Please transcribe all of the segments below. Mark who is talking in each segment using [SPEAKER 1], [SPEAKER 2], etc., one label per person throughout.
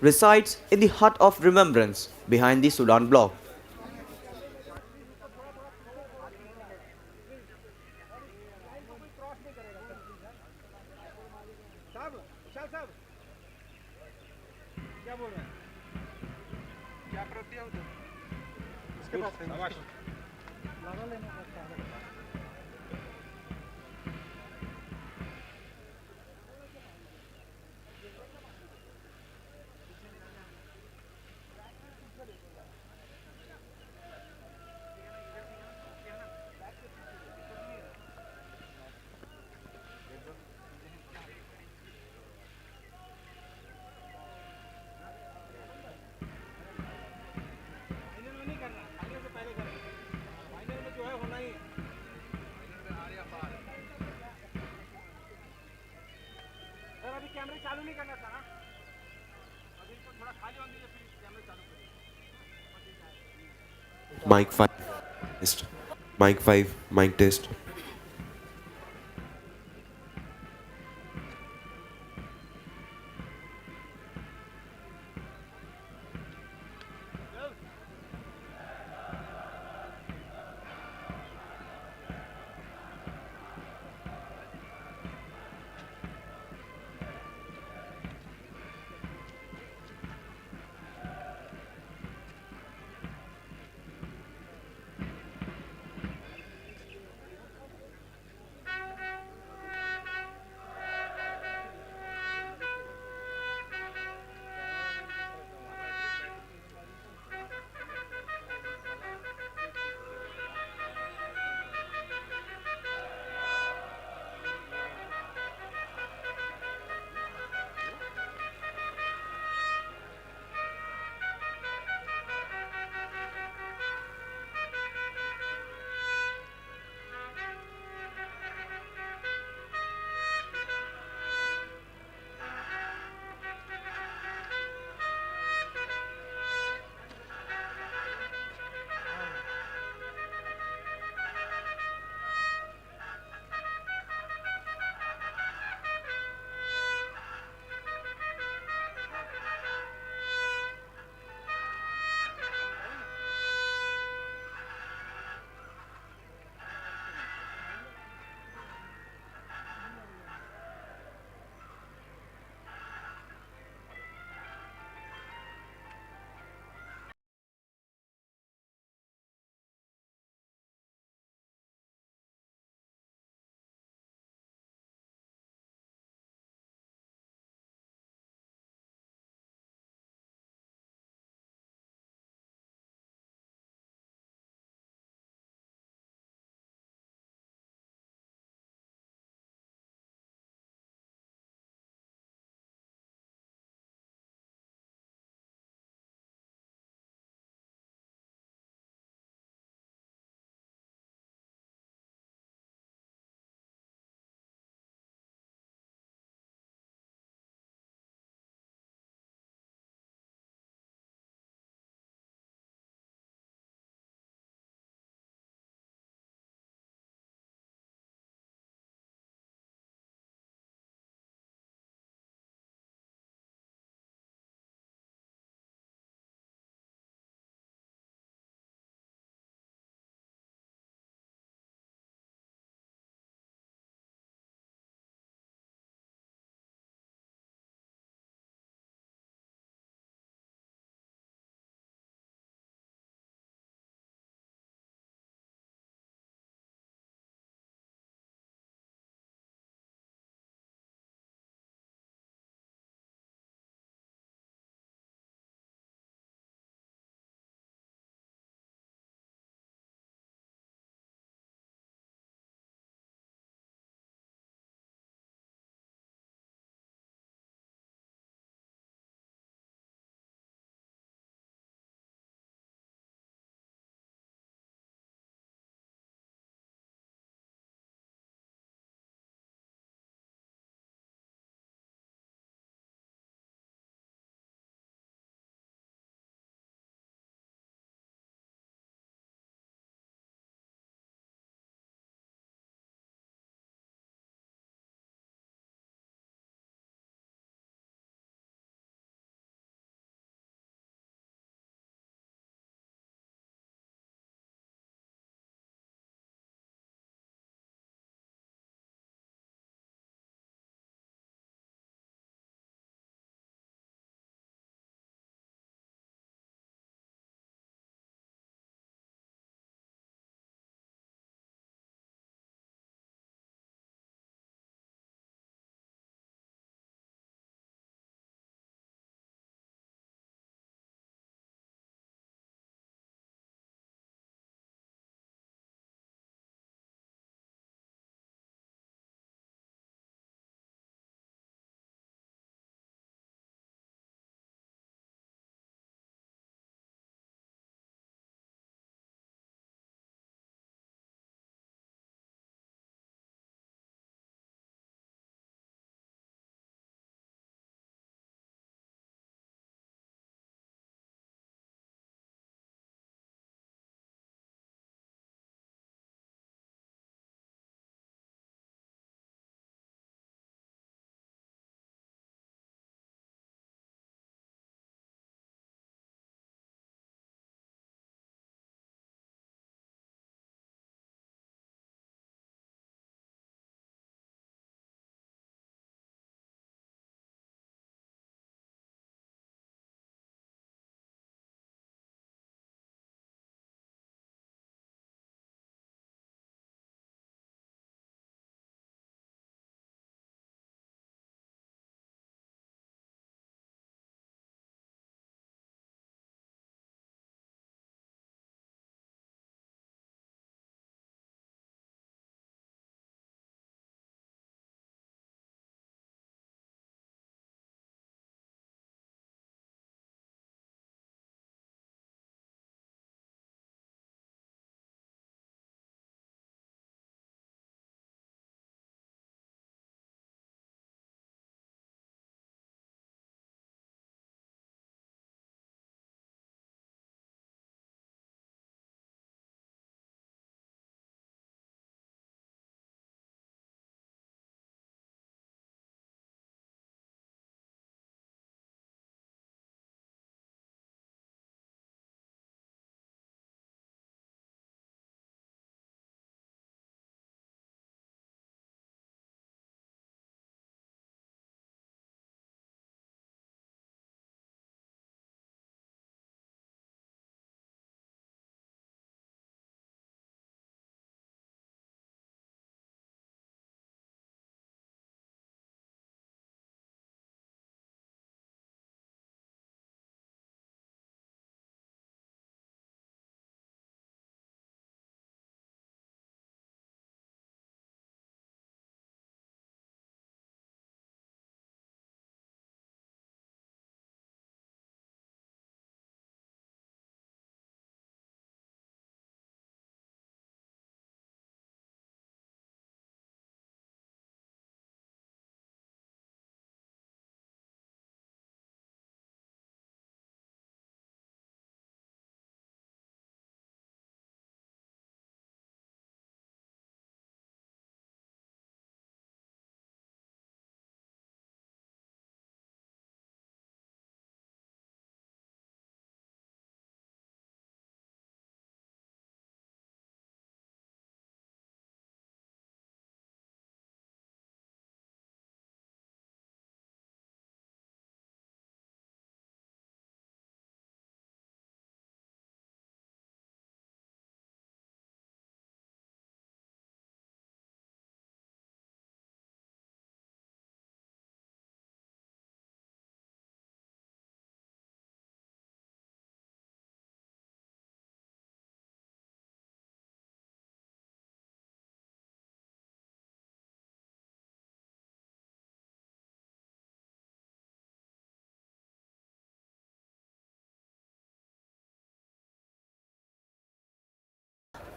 [SPEAKER 1] resides in the hut of remembrance behind the Sudan block.
[SPEAKER 2] Mic 5 test. Mic 5, mic test.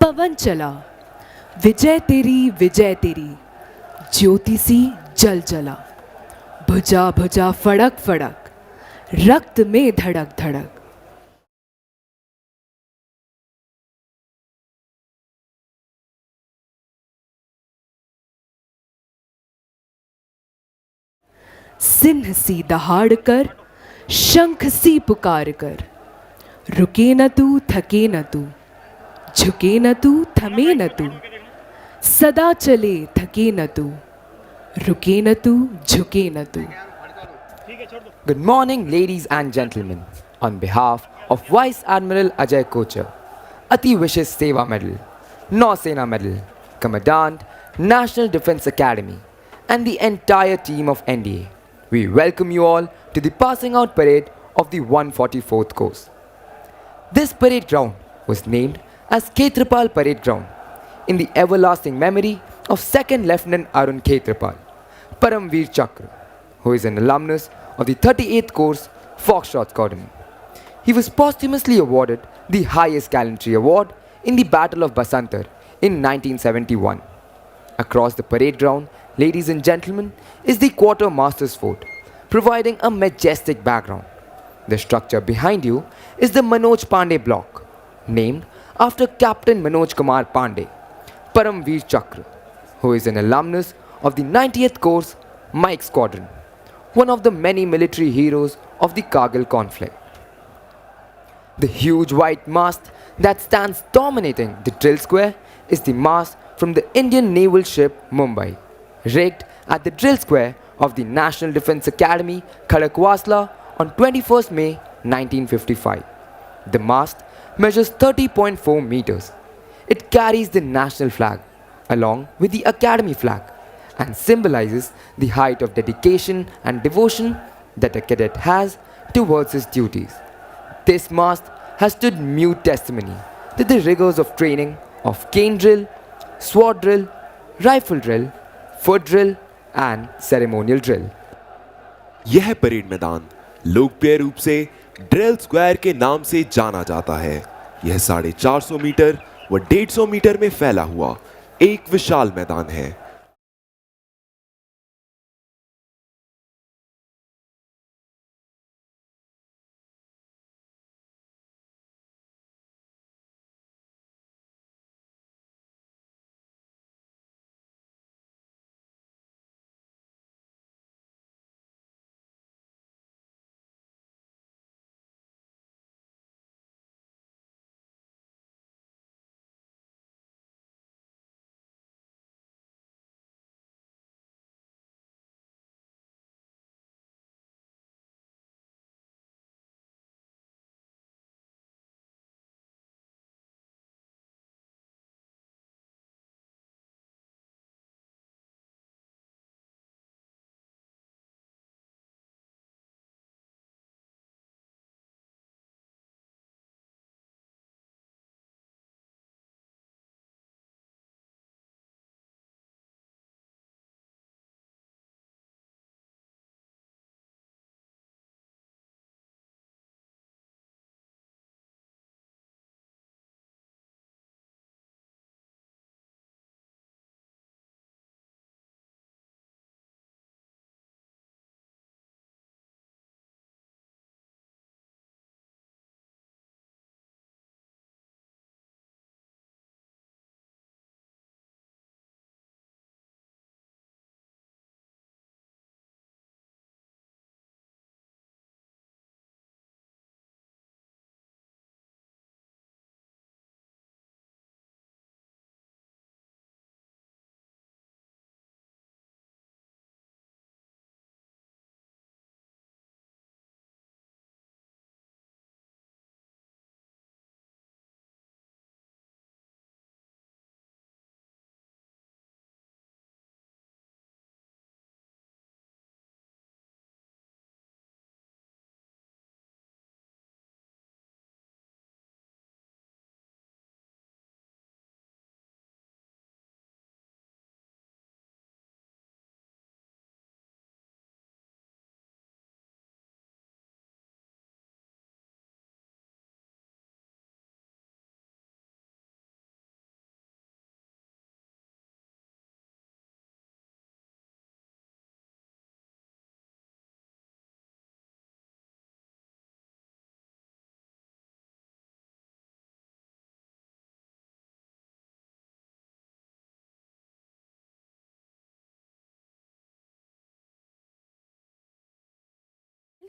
[SPEAKER 3] पवन चला, विजय तेरी, ज्योति सी जल जला, भुजा भुजा फड़क फड़क, रक्त में धड़क धड़क। सिंह सी दहाड़ कर, शंख सी पुकार कर, रुके न तू थके न तू, झुके न तू थमे न तू, सदा चले थके न तू, रुके न तू झुके न तू।
[SPEAKER 4] Good morning, ladies and gentlemen. On behalf of Vice Admiral Ajay Kochar, Ati Wishes Seva Medal, Nausena Medal, Commandant, National Defence Academy, and the entire team of NDA, we welcome you all to the passing out parade of the 144th Course. This parade ground was named as Khetrapal Parade Ground in the everlasting memory of 2nd Lieutenant Arun Khetrapal, Paramveer Chakra, who is an alumnus of the 38th Course Foxtrot Squadron. He was posthumously awarded the highest gallantry award in the Battle of Basantar in 1971. Across the parade ground, ladies and gentlemen, is the Quartermaster's Fort, providing a majestic background. The structure behind you is the Manoj Pandey Block, named after Captain Manoj Kumar Pandey, Paramveer Chakra, who is an alumnus of the 90th Course Mike Squadron, one of the many military heroes of the Kargil conflict. The huge white mast that stands dominating the drill square is the mast from the Indian naval ship Mumbai, rigged at the drill square of the National Defence Academy, Khadakwasla on 21st May 1955. The mast measures 30.4 meters. It carries the national flag along with the Academy flag and symbolizes the height of dedication and devotion that a cadet has towards his duties. This mast has stood mute testimony to the rigors of training of cane drill, sword drill, rifle drill, foot drill, and ceremonial drill.
[SPEAKER 2] यह parade मैदान लोकप्रिय रूप से drill square के नाम से जाना जाता है। यह 450 मीटर व 150 मीटर में फैला हुआ एक विशाल मैदान है।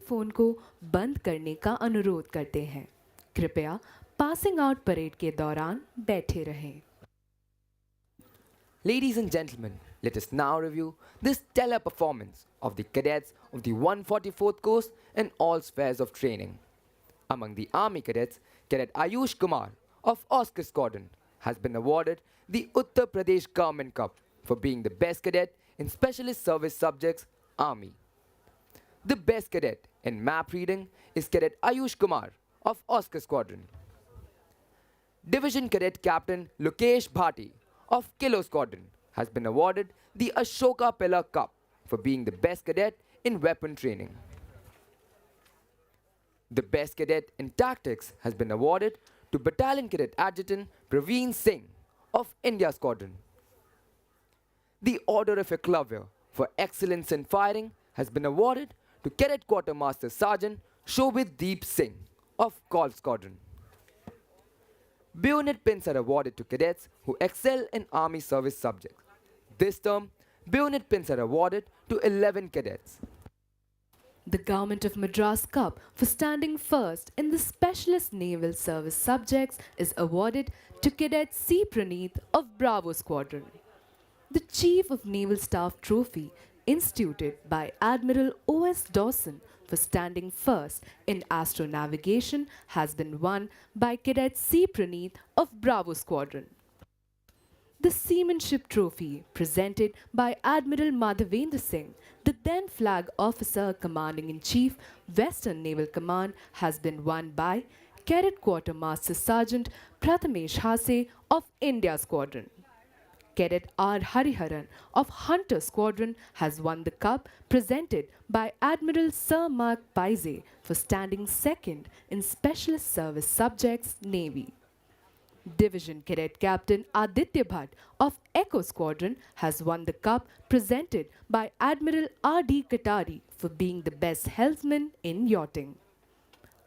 [SPEAKER 3] फोन को बंद करने का अनुरोध करते हैं। कृपया पासिंग आउट परेड के दौरान बैठे रहें।
[SPEAKER 4] Ladies and gentlemen, let us now review the stellar performance of the cadets of the 144th course in all spheres of training. Among the Army cadets, Cadet Ayush Kumar of Oscar Squadron has been awarded the Uttar Pradesh Government Cup for being the best cadet in Specialist Service Subjects, Army. The best cadet in map reading is Cadet Ayush Kumar of Oscar Squadron. Division Cadet Captain Lokesh Bhati of Kilo Squadron has been awarded the Ashoka Pillar Cup for being the best cadet in weapon training. The best cadet in tactics has been awarded to Battalion Cadet Adjutant Praveen Singh of India Squadron. The Order of Eklavya for excellence in firing has been awarded to Cadet Quartermaster Sergeant Shobhit Deep Singh of Call Squadron. Bayonet pins are awarded to cadets who excel in Army service subjects. This term, bayonet pins are awarded to 11 cadets.
[SPEAKER 3] The Government of Madras Cup for standing first in the Specialist Naval Service subjects is awarded to Cadet C. Praneeth of Bravo Squadron. The Chief of Naval Staff Trophy, instituted by Admiral O.S. Dawson for standing first in astronavigation, has been won by Cadet C. Praneeth of Bravo Squadron. The Seamanship Trophy, presented by Admiral Madhavendra Singh, the then Flag Officer Commanding-in-Chief, Western Naval Command, has been won by Cadet Quartermaster Sergeant Prathamesh Hase of India Squadron. Cadet R. Hariharan of Hunter Squadron has won the cup, presented by Admiral Sir Mark Paise for standing second in Specialist Service Subjects, Navy. Division Cadet Captain Aditya Bhatt of Echo Squadron has won the cup, presented by Admiral R.D. Katari for being the best helmsman in yachting.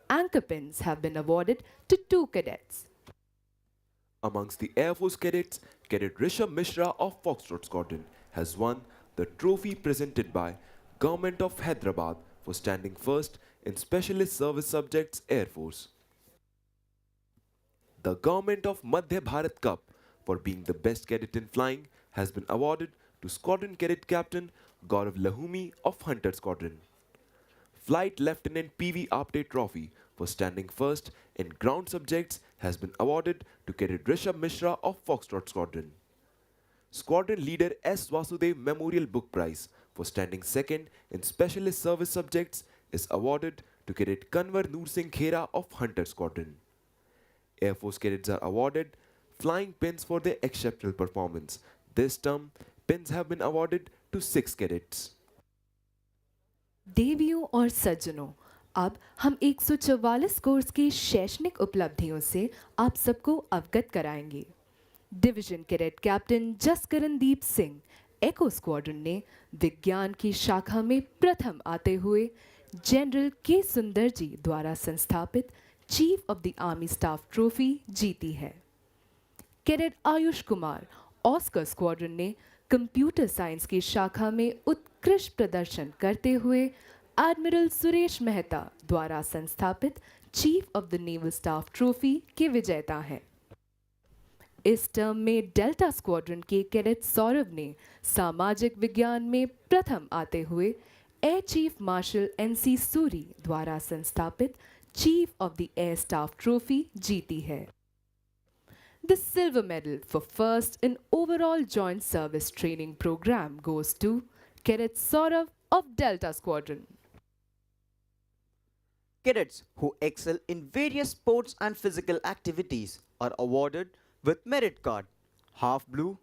[SPEAKER 3] Anchor pins have been awarded to 2 cadets.
[SPEAKER 2] Amongst the Air Force cadets, Cadet Rishabh Mishra of Foxtrot Squadron has won the trophy presented by Government of Hyderabad for standing first in Specialist Service Subjects, Air Force. The Government of Madhya Bharat Cup for being the best cadet in flying has been awarded to Squadron Cadet Captain Gaurav Lahumi of Hunter Squadron. Flight Lieutenant P.V. Apte Trophy for standing first in ground subjects has been awarded to Cadet Rishabh Mishra of Foxtrot Squadron. Squadron Leader S. Vasudev Memorial Book Prize for standing second in Specialist Service Subjects is awarded to Cadet Kanwar Noor Singh Khera of Hunter Squadron. Air Force cadets are awarded flying pins for their exceptional performance. This term, pins have been awarded to 6 cadets.
[SPEAKER 3] देवियों और सज्जनों, अब हम 144 course की शैक्षणिक उपलब्धियों से आप सबको अवगत कराएंगे। डिवीजन कैडेट कैप्टन जसकरणदीप सिंह एको स्क्वाड्रन ने विज्ञान की शाखा में प्रथम आते हुए जनरल के सुंदर जी द्वारा संस्थापित chief of the army staff trophy जीती है। Cadet Ayush Kumar Oscar squadron ने कंप्यूटर साइंस की शाखा में उत्कृष्ट प्रदर्शन करते हुए एडमिरल सुरेश मेहता द्वारा संस्थापित chief of the naval staff trophy के विजेता हैं। इस टर्म में डेल्टा स्क्वाड्रन के कैडेट सौरभ ने सामाजिक विज्ञान में प्रथम आते हुए air chief marshal NC Suri द्वारा संस्थापित chief of the air staff trophy जीती है। The silver medal for first in overall joint service training program goes to Cadet Saurav of Delta Squadron.
[SPEAKER 1] Cadets who excel in various sports and physical activities are awarded with merit card, half blue,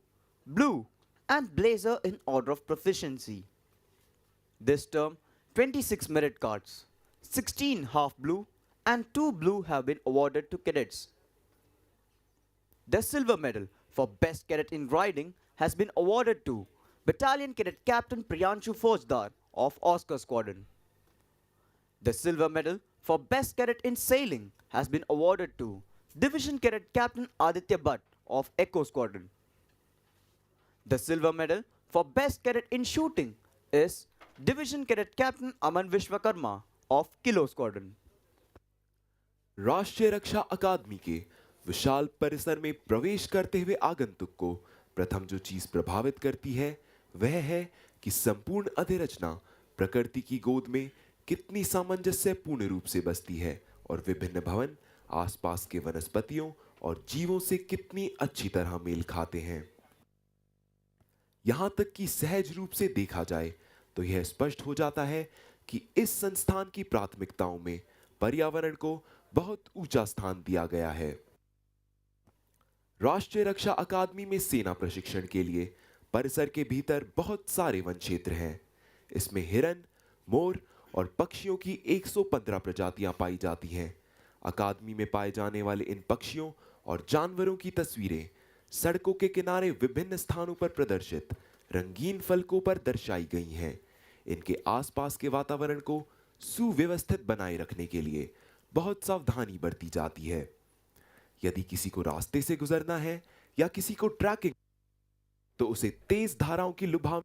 [SPEAKER 1] blue and blazer in order of proficiency. This term, 26 merit cards, 16 half blue and 2 blue have been awarded to cadets. The silver medal for best cadet in riding has been awarded to Battalion Cadet Captain Priyanshu Faujdar of Oscar Squadron. The silver medal for best cadet in sailing has been awarded to Division Cadet Captain Aditya Bhatt of Echo Squadron. The silver medal for best cadet in shooting is Division Cadet Captain Aman Vishwakarma of Kilo Squadron.
[SPEAKER 2] राष्ट्रीय रक्षा अकादमी के विशाल परिसर में प्रवेश करते हुए आगंतुक को प्रथम जो चीज प्रभावित करती है वह है कि संपूर्ण अधिरचना प्रकृति की गोद में कितनी सामंजस्यपूर्ण रूप से बसती है और विभिन्न भवन आसपास के वनस्पतियों और जीवों से कितनी अच्छी तरह मेल खाते हैं। यहां तक कि सहज रूप से देखा जाए तो यह स्पष्ट हो जाता है कि इस संस्थान की प्राथमिकताओं में पर्यावरण को बहुत ऊंचा स्थान दिया गया है। राष्ट्रीय रक्षा अकादमी में सेना प्रशिक्षण के लिए परिसर के भीतर बहुत सारे वन क्षेत्र हैं। इसमें हिरन, मोर और पक्षियों की 115 प्रजातियां पाई जाती हैं। अकादमी में पाए जाने वाले इन पक्षियों और जानवरों की तस्वीरें सड़कों के किनारे विभिन्न स्थानों पर प्रदर्शित रंगीन फलकों पर दर्शाई गई हैं। इनके आसपास के वातावरण को सुव्यवस्थित बनाए रखने के लिए बहुत सावधानी बरती जाती है। यदि किसी को रास्ते से गुजरना है या किसी को ट्रैकिंग तो उसे तेज धाराओं की लुभावनी,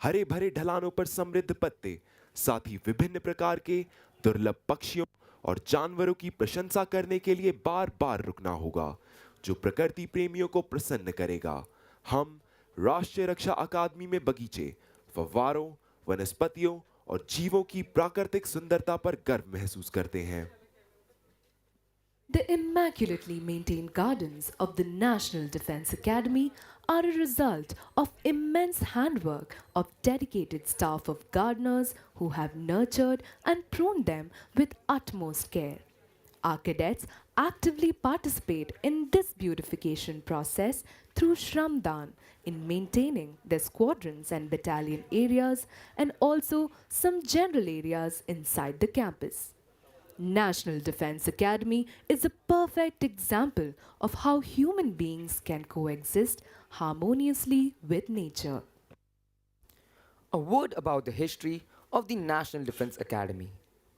[SPEAKER 2] हरे भरे ढलानों पर समृद्ध पत्ते, साथ ही विभिन्न प्रकार के दुर्लभ पक्षियों और जानवरों की प्रशंसा करने के लिए बार बार रुकना होगा, जो प्रकृति प्रेमियों को प्रसन्न करेगा। हम राष्ट्रीय रक्षा अकादमी में बगीचे, फव्वारों, वनस्पतियों और जीवों की प्राकृतिक सुंदरता पर गर्व महसूस करते हैं।
[SPEAKER 3] The immaculately maintained gardens of the National Defense Academy are a result of immense handwork of dedicated staff of gardeners who have nurtured and pruned them with utmost care. Our cadets actively participate in this beautification process through Shramdan in maintaining their squadrons and battalion areas and also some general areas inside the campus. National Defense Academy is a perfect example of how human beings can coexist harmoniously with nature.
[SPEAKER 4] A word about the history of the National Defense Academy.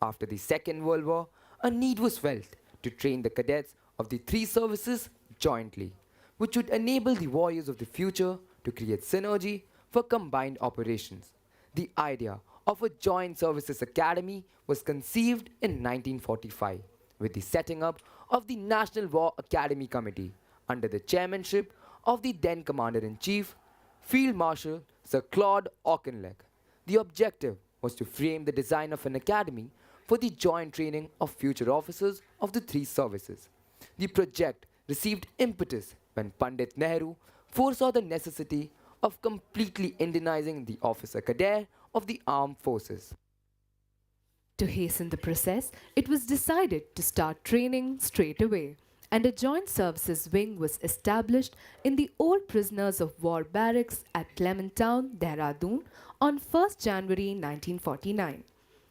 [SPEAKER 4] After the Second World War, a need was felt to train the cadets of the three services jointly, which would enable the warriors of the future to create synergy for combined operations. The idea of a joint services academy was conceived in 1945 with the setting up of the National War Academy Committee under the chairmanship of the then Commander-in-Chief, Field Marshal Sir Claude Auchinleck. The objective was to frame the design of an academy for the joint training of future officers of the three services. The project received impetus when Pandit Nehru foresaw the necessity of completely Indianizing the officer cadet of the armed forces.
[SPEAKER 3] To hasten the process, it was decided to start training straight away, and a joint services wing was established in the old prisoners of war barracks at Clementown, Dehradun on 1st January 1949.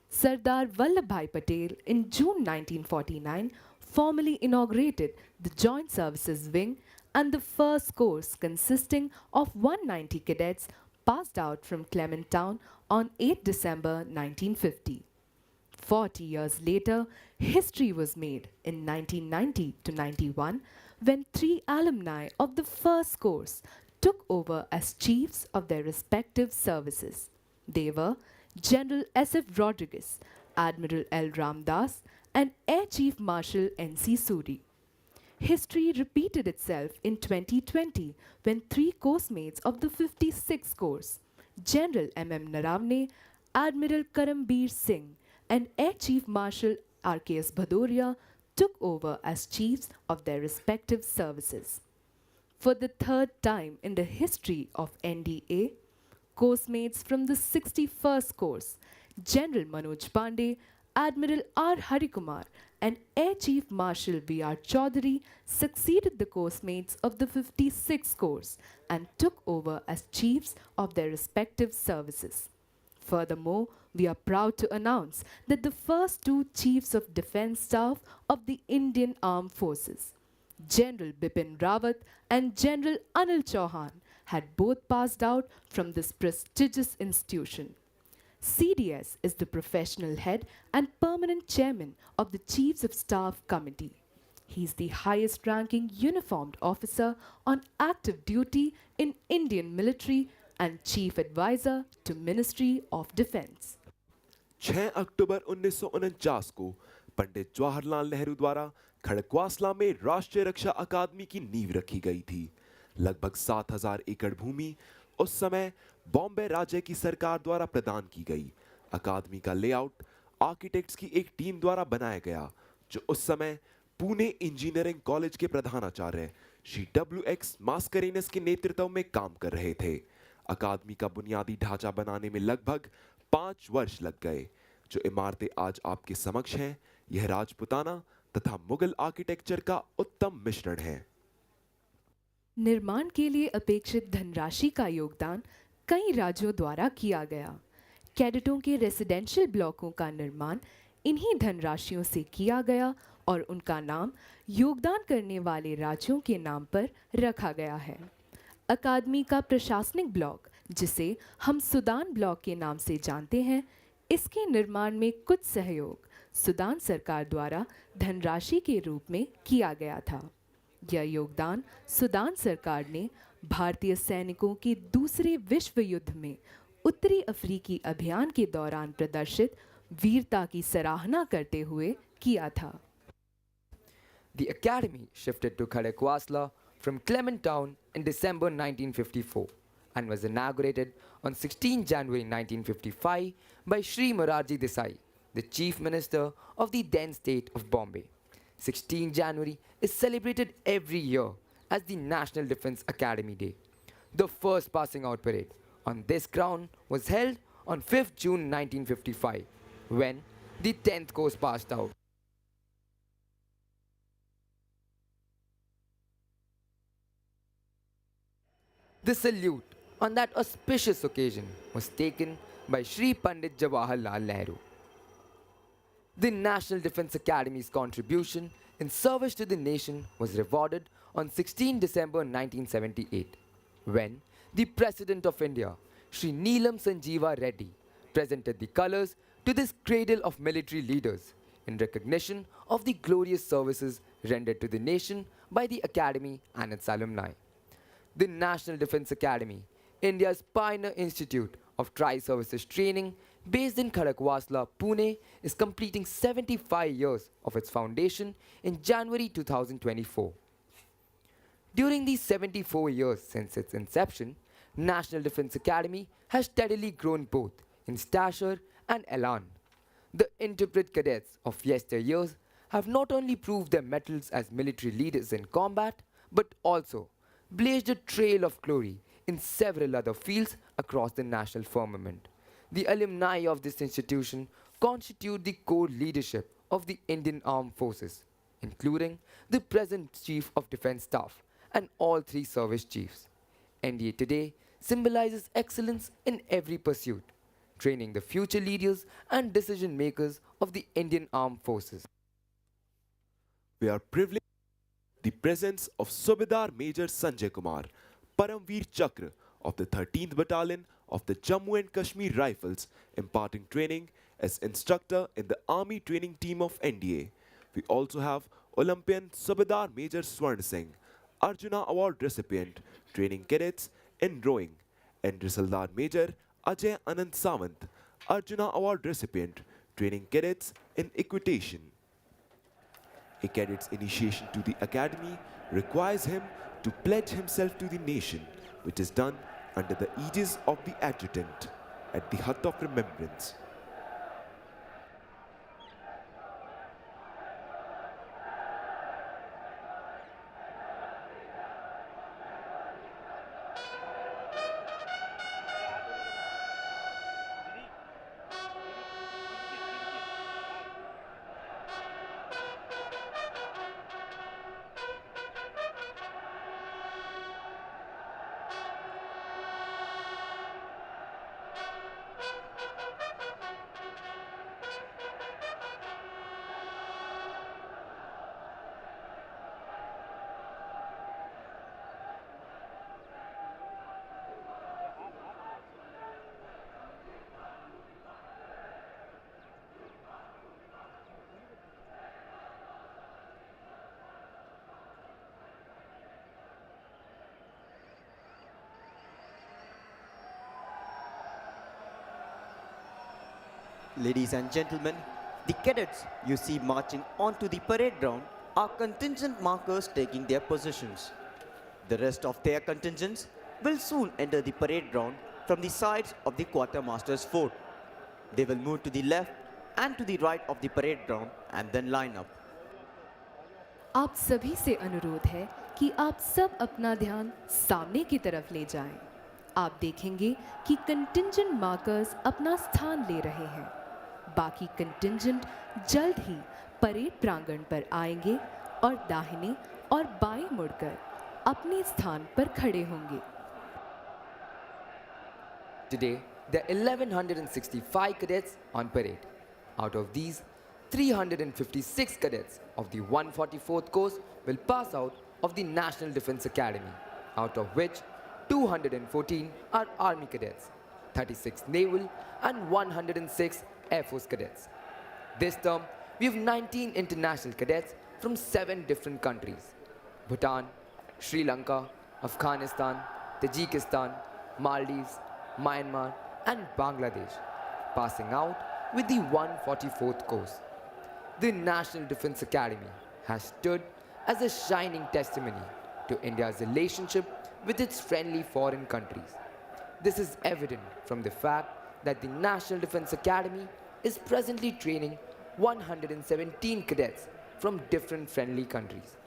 [SPEAKER 3] Sardar Vallabhbhai Patel in June 1949 formally inaugurated the Joint Services Wing, and the first course consisting of 190 cadets passed out from Clementown on 8 December 1950. 40 years later, history was made in 1990 to 91 when three alumni of the first course took over as chiefs of their respective services. They were General S.F. Rodriguez, Admiral L. Ramdas, and Air Chief Marshal N.C. Suri. History repeated itself in 2020 when three course-mates of the 56th course, General M.M. Naravne, Admiral Karambir Singh, and Air Chief Marshal R.K.S. Bhadoria took over as chiefs of their respective services. For the third time in the history of NDA, course-mates from the 61st course, General Manoj Pandey, Admiral R. Harikumar, and Air Chief Marshal V.R. Chaudhary succeeded the course-mates of the 56th course and took over as chiefs of their respective services. Furthermore, we are proud to announce that the first two Chiefs of Defence Staff of the Indian Armed Forces, General Bipin Rawat and General Anil Chauhan, had both passed out from this prestigious institution. CDS is the professional head and permanent chairman of the Chiefs of Staff Committee. He is the highest ranking uniformed officer on active duty in Indian military and chief advisor to Ministry of Defence.
[SPEAKER 2] 6 अक्टूबर 1949 को पंडित जवाहरलाल नेहरू द्वारा खड़कवासला में राष्ट्रीय रक्षा अकादमी की नींव रखी गई थी। लगभग 7,000 एकड़ भूमि उस समय बॉम्बे राज्य की सरकार द्वारा प्रदान की गई। अकादमी का लेआउट आर्किटेक्ट्स की एक टीम द्वारा बनाया गया, जो उस समय पुणे इंजीनियरिंग कॉलेज के प्रधानाचार्य श्री W.X. मास्करेनस के नेतृत्व में काम कर रहे थे। अकादमी का बुनियादी ढांचा बनाने में लगभग 5 वर्ष लग गए। जो इमारतें आज आपके समक्ष हैं, यह राजपुताना तथा मुगल आर्किटेक्चर का उत्तम मिश्रण है।
[SPEAKER 3] निर्माण के लिए अपेक्षित धनराशि का योगदान कई राज्यों द्वारा किया गया। कैडेटों के रेसिडेंशियल ब्लॉकों का निर्माण इन्हीं धनराशियों से किया गया और उनका नाम योगदान करने वाले राज्यों के नाम पर रखा गया है। अकादमी का प्रशासनिक ब्लॉक, जिसे हम सूडान ब्लॉक के नाम से जानते हैं, इसके निर्माण में कुछ सहयोग सूडान सरकार द्वारा धनराशि के रूप में किया गया था। यह योगदान सूडान सरकार ने भारतीय सैनिकों के दूसरे विश्व युद्ध में उत्तरी अफ्रीकी अभियान के दौरान प्रदर्शित वीरता की सराहना करते हुए किया था।
[SPEAKER 4] The academy shifted to Khadakwasla from Clement Town in December 1954 and was inaugurated on 16 January 1955 by Shri Morarji Desai, the Chief Minister of the then state of Bombay. 16 January is celebrated every year as the National Defence Academy Day. The first passing out parade on this ground was held on 5th June 1955 when the 10th course passed out. The salute on that auspicious occasion was taken by Shri Pandit Jawaharlal Nehru. The National Defence Academy's contribution in service to the nation was rewarded on 16 December 1978 when the President of India, Shri Neelam Sanjeeva Reddy, presented the colours to this cradle of military leaders in recognition of the glorious services rendered to the nation by the Academy and its alumni. The National Defence Academy, India's pioneer institute of tri-services training based in Khadakwasla, Pune, is completing 75 years of its foundation in January 2024. During these 74 years since its inception, National Defence Academy has steadily grown both in stature and elan. The intrepid cadets of yesteryears have not only proved their mettle as military leaders in combat, but also blazed a trail of glory in several other fields across the national firmament. The alumni of this institution constitute the core leadership of the Indian Armed Forces, including the present Chief of Defence Staff and all 3 service chiefs. NDA today symbolizes excellence in every pursuit, training the future leaders and decision makers of the Indian Armed Forces.
[SPEAKER 2] We are privileged the presence of Subedar Major Sanjay Kumar, Paramveer Chakra of the 13th Battalion of the Jammu and Kashmir Rifles, imparting training as instructor in the Army Training Team of NDA. We also have Olympian Subedar Major Swarn Singh, Arjuna Award recipient, training cadets in rowing, and Risaldar Major Ajay Anand Sawant, Arjuna Award recipient, training cadets in equitation. A cadet's initiation to the academy requires him to pledge himself to the nation, which is done under the aegis of the Adjutant at the Hut of Remembrance.
[SPEAKER 1] Ladies and gentlemen, the cadets you see marching onto the parade ground are contingent markers taking their positions. The rest of their contingents will soon enter the parade ground from the sides of the quartermaster's fort. They will move to the left and to the right of the parade ground and then line up.
[SPEAKER 3] आप सभी से अनुरोध है कि आप सब अपना ध्यान सामने की तरफ ले जाएं। आप देखेंगे कि कंटिंजेंट मार्कर्स अपना स्थान ले रहे हैं। बाकी कंटिंजेंट जल्द ही परेड प्रांगण पर आएंगे और दाहिने और बाएं मुड़कर अपने स्थान पर खड़े होंगे।
[SPEAKER 4] Today, there are 1165 cadets on parade. Out of these, 356 cadets of the 144th course will pass out of the National Defense Academy, out of which 214 are Army cadets, 36 Naval and 106 Air Force cadets. This term, we have 19 international cadets from 7 different countries: Bhutan, Sri Lanka, Afghanistan, Tajikistan, Maldives, Myanmar and Bangladesh, passing out with the 144th course. The National Defense Academy has stood as a shining testimony to India's relationship with its friendly foreign countries. This is evident from the fact that the National Defense Academy is presently training 117 cadets from different friendly countries.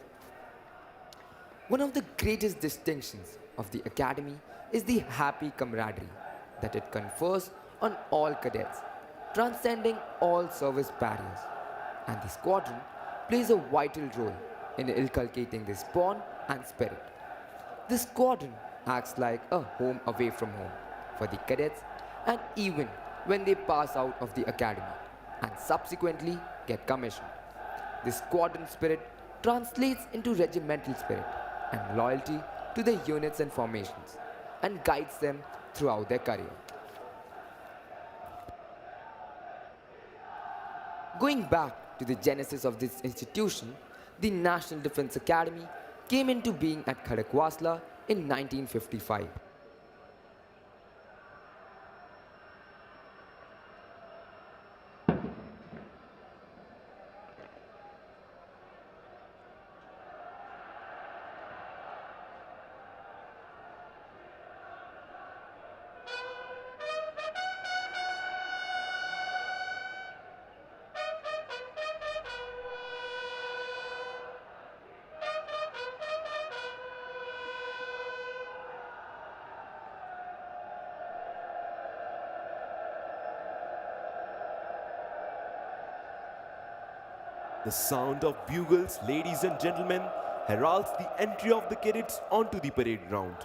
[SPEAKER 4] One of the greatest distinctions of the Academy is the happy camaraderie that it confers on all cadets, transcending all service barriers. And the squadron plays a vital role in inculcating this bond and spirit. The squadron acts like a home away from home for the cadets, and even when they pass out of the academy and subsequently get commissioned. The squadron spirit translates into regimental spirit and loyalty to the units and formations and guides them throughout their career. Going back to the genesis of this institution, the National Defense Academy came into being at Khadakwasla in 1955.
[SPEAKER 2] The sound of bugles, ladies and gentlemen, heralds the entry of the cadets onto the parade ground.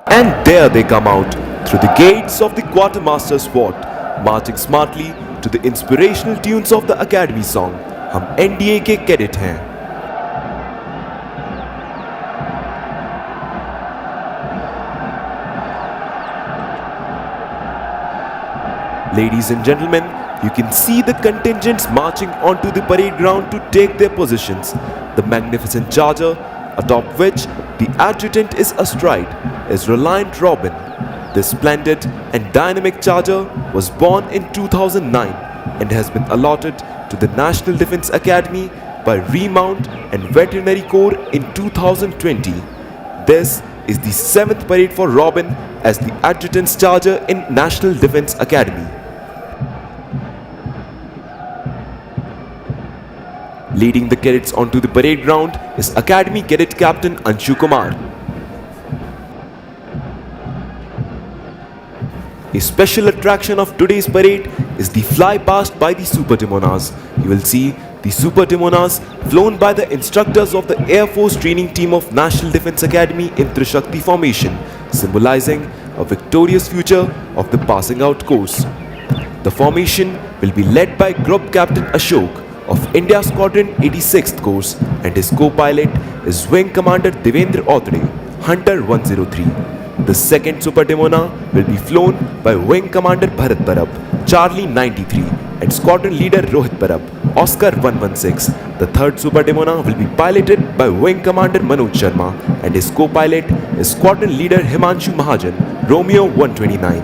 [SPEAKER 2] And there they come out through the gates of the quartermaster's fort, marching smartly to the inspirational tunes of the Academy song, हम NDA के cadet हैं। Ladies and gentlemen, you can see the contingents marching onto the parade ground to take their positions. The magnificent charger, atop which the adjutant is astride, is Reliant Robin. This splendid and dynamic charger was born in 2009 and has been allotted to the National Defense Academy by Remount and Veterinary Corps in 2020. This is the 7th parade for Robin as the adjutant's charger in National Defense Academy. Leading the cadets onto the parade ground is Academy Cadet Captain Anshu Kumar. A special attraction of today's parade is the fly past by the Super Timonas. You will see the Super Timonas flown by the instructors of the Air Force training team of National Defense Academy in Trishakti formation, symbolizing a victorious future of the passing out course. The formation will be led by Group Captain Ashok of India Squadron 86th course, and his co-pilot is Wing Commander Devendra Autray, Hunter 103. The second Super Demona will be flown by Wing Commander Bharat Parab, Charlie 93, and Squadron Leader Rohit Parab, Oscar 116. The third Super Demona will be piloted by Wing Commander Manoj Sharma, and his co-pilot is Squadron Leader Himanshu Mahajan, Romeo 129.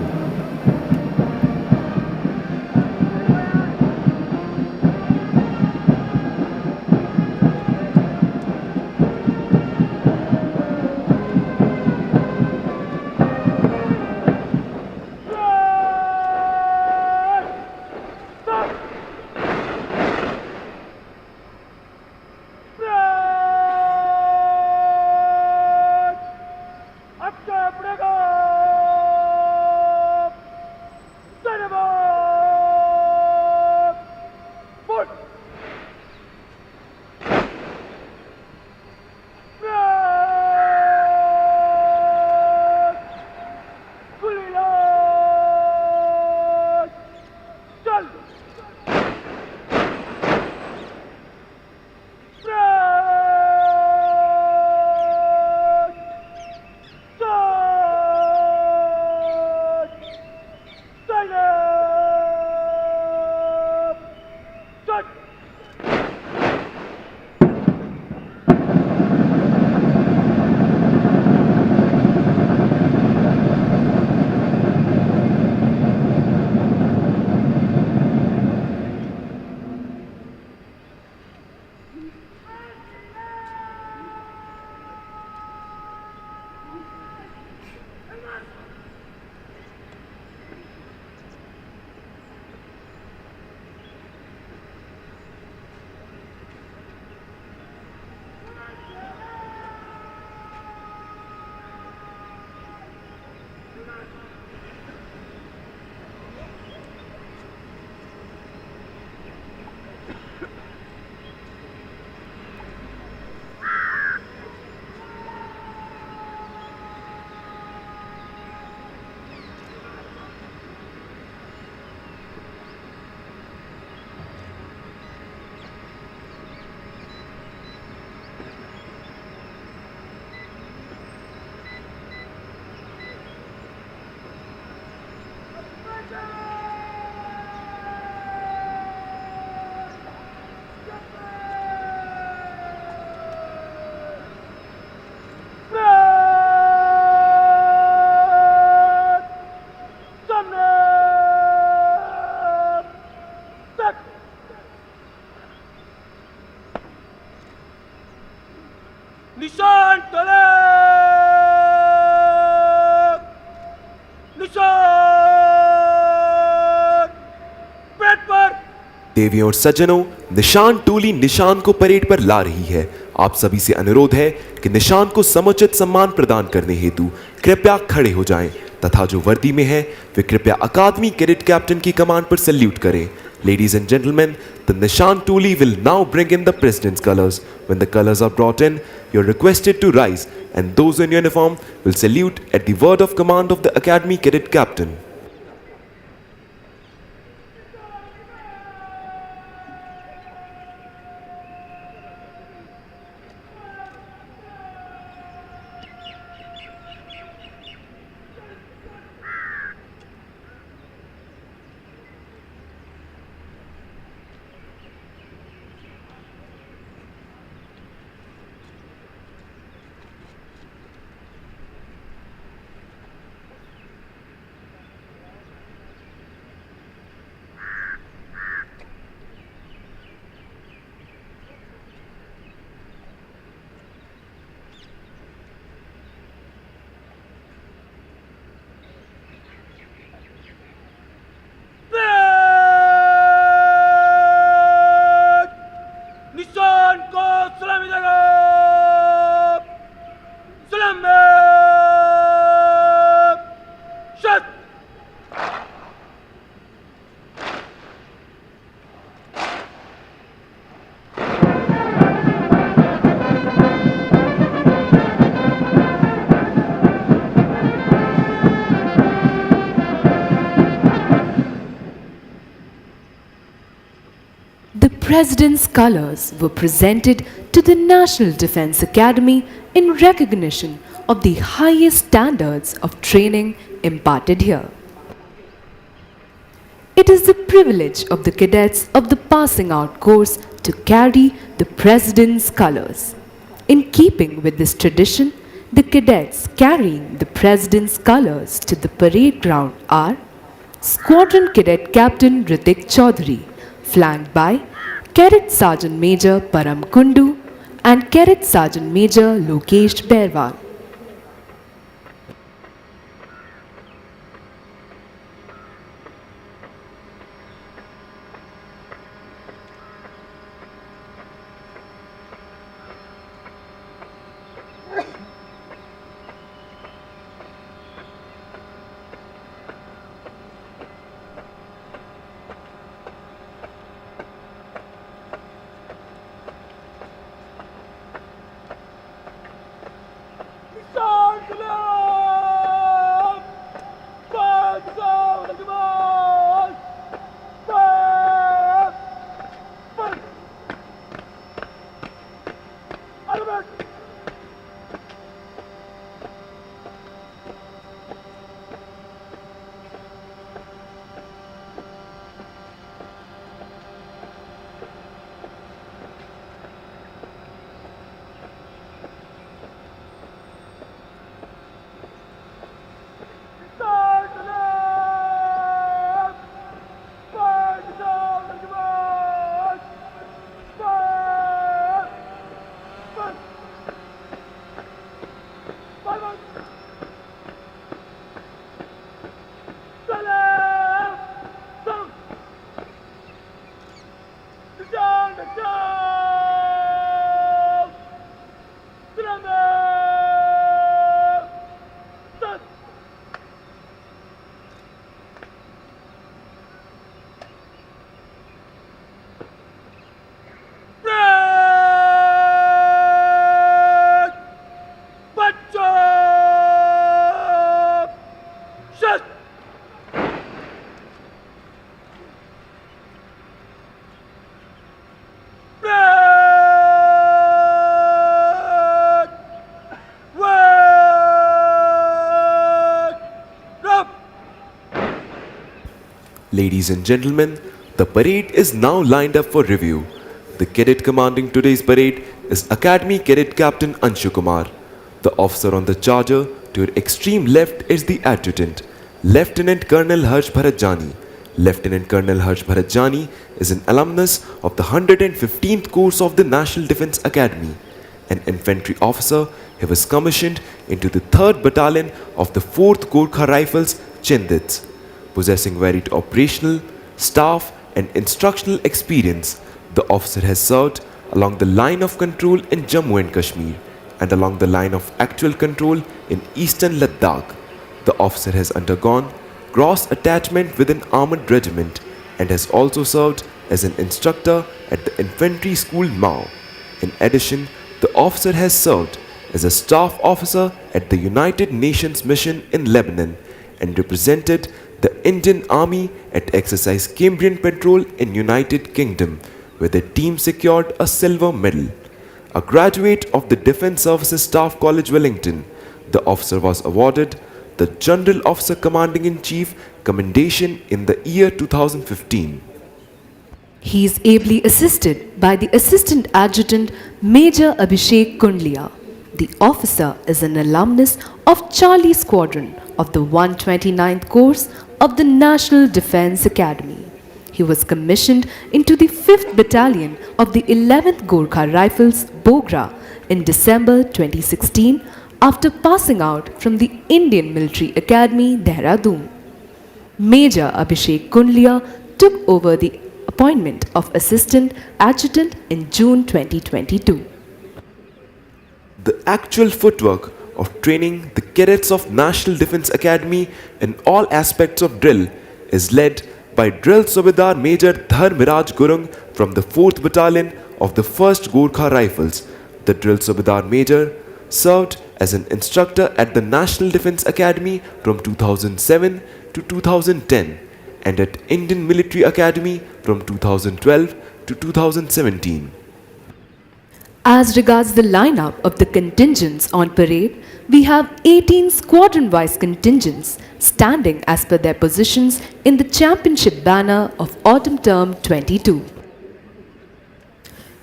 [SPEAKER 5] निशान तले निशान पेट पर।
[SPEAKER 2] देवियों और सज्जनों, निशान टोली निशान को परेड पर ला रही है। आप सभी से अनुरोध है कि निशान को समुचित सम्मान प्रदान करने हेतु कृपया खड़े हो जाएं तथा जो वर्दी में है वे कृपया अकादमी कैडेट कैप्टन की कमांड पर सैल्यूट करें। Ladies and gentlemen, the Nishan Tuli will now bring in the President's colors. When the colors are brought in, you're requested to rise, and those in uniform will salute at the word of command of the Academy Cadet Captain.
[SPEAKER 3] The President's colors were presented to the National Defense Academy in recognition of the highest standards of training imparted here. It is the privilege of the cadets of the passing out course to carry the President's colors. In keeping with this tradition, the cadets carrying the President's colors to the parade ground are Squadron Cadet Captain Ritik Chaudhary, flanked by Cadet Sergeant Major Param Kundu and Cadet Sergeant Major Lokesh Berwal.
[SPEAKER 5] Nishan Taleb! Pag down the command! Pag! Pag! Albert! Nishan Taleb! Pag down the command! Pag! Pag! Pag! Taleb! Down! Nishan down! Taleb! Down! Break! Butcher! Shut! Break! Work! Drop!
[SPEAKER 2] Ladies and gentlemen, the parade is now lined up for review. The cadet commanding today's parade is Academy Cadet Captain Anshu Kumar. The officer on the charger to your extreme left is the Adjutant, Lieutenant Colonel Harsh Bharatjani. Lieutenant Colonel Harsh Bharatjani is an alumnus of the 115th course of the National Defence Academy. An infantry officer, he was commissioned into the 3rd Battalion of the 4th Gorkha Rifles, Chindits. Possessing varied operational, staff and instructional experience, the officer has served along the line of control in Jammu and Kashmir and along the line of actual control in eastern Ladakh. The officer has undergone cross attachment with an armored regiment and has also served as an instructor at the infantry school Mao. In addition, the officer has served as a staff officer at the United Nations mission in Lebanon and represented the Indian Army at exercise Cambrian Patrol in United Kingdom, where the team secured a silver medal. A graduate of the Defence Services Staff College Wellington, the officer was awarded the General Officer Commanding-in-Chief Commendation in the year 2015.
[SPEAKER 3] He is ably assisted by the Assistant Adjutant Major Abhishek Kundlia. The officer is an alumnus of Charlie Squadron of the 129th course of the National Defence Academy. He was commissioned into the 5th Battalion of the 11th Gorkha Rifles, Bogra, in December 2016 after passing out from the Indian Military Academy, Dehradun. Major Abhishek Kundlia took over the appointment of Assistant Adjutant in June 2022.
[SPEAKER 2] The actual footwork of training the cadets of National Defence Academy in all aspects of drill is led by Drill Subedar Major Dharmiraj Gurung from the 4th Battalion of the 1st Gorkha Rifles. The Drill Subedar Major served as an instructor at the National Defence Academy from 2007 to 2010 and at Indian Military Academy from 2012 to 2017.
[SPEAKER 3] As regards the lineup of the contingents on parade, we have 18 squadron-wise contingents standing as per their positions in the championship banner of autumn term 22.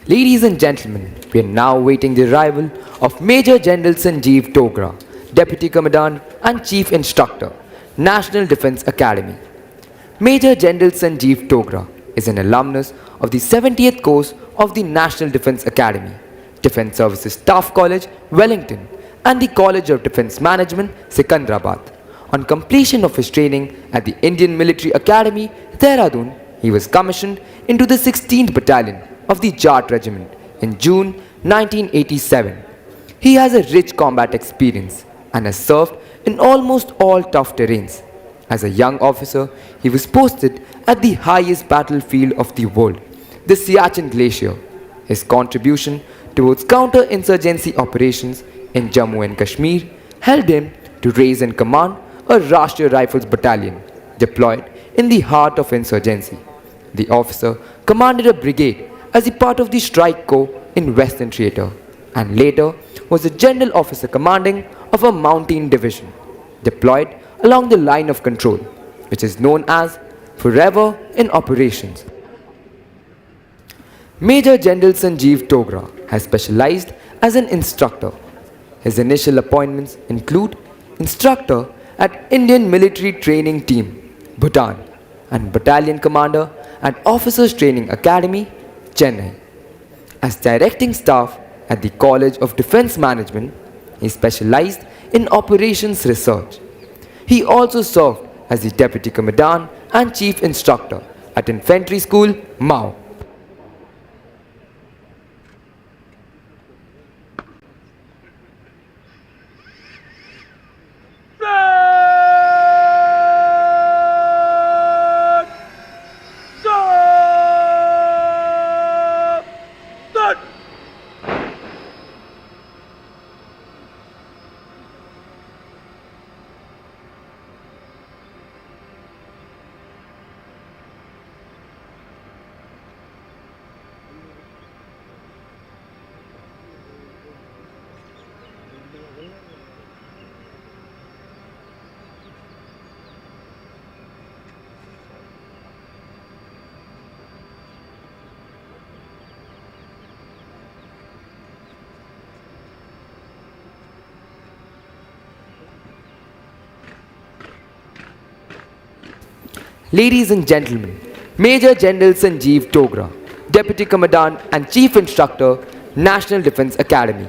[SPEAKER 4] Ladies and gentlemen, we are now waiting the arrival of Major General Sanjeev Togra, Deputy Commandant and Chief Instructor, National Defence Academy. Major General Sanjeev Togra is an alumnus of the 70th course of the National Defence Academy, Defence Services Staff College, Wellington, and the College of Defence Management, Secunderabad. On completion of his training at the Indian Military Academy, Dehradun, he was commissioned into the 16th Battalion of the Jat Regiment in June 1987. He has a rich combat experience and has served in almost all tough terrains. As a young officer, he was posted at the highest battlefield of the world, the Siachen Glacier. His contribution towards counter-insurgency operations in Jammu and Kashmir helped him to raise and command a Rashtriya Rifles battalion deployed in the heart of insurgency. The officer commanded a brigade as a part of the Strike Corps in Western Theatre and later was a general officer commanding of a mountain division deployed along the line of control, which is known as Forever in Operations. Major General Sanjeev Togra has specialized as an instructor. His initial appointments include instructor at Indian Military Training Team, Bhutan, and Battalion Commander at Officers Training Academy, Chennai. As directing staff at the College of Defence Management, he specialized in operations research. He also served as the Deputy Commandant and Chief Instructor at Infantry School, Mao. Ladies and gentlemen, Major General Sanjeev Togra, Deputy Commandant and Chief Instructor, National Defence Academy.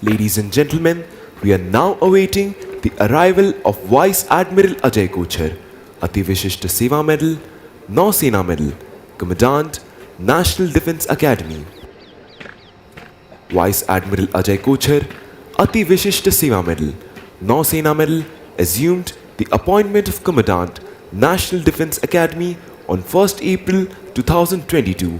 [SPEAKER 2] Ladies and gentlemen, we are now awaiting the arrival of Vice Admiral Ajay Kochhar, Ati Vishisht Seva Medal, Nausena Medal, Commandant, National Defence Academy. Vice Admiral Ajay Kochhar, Ati Vishisht Seva Medal, Nausena Medal, assumed the appointment of Commandant, National Defence Academy on 1st April 2022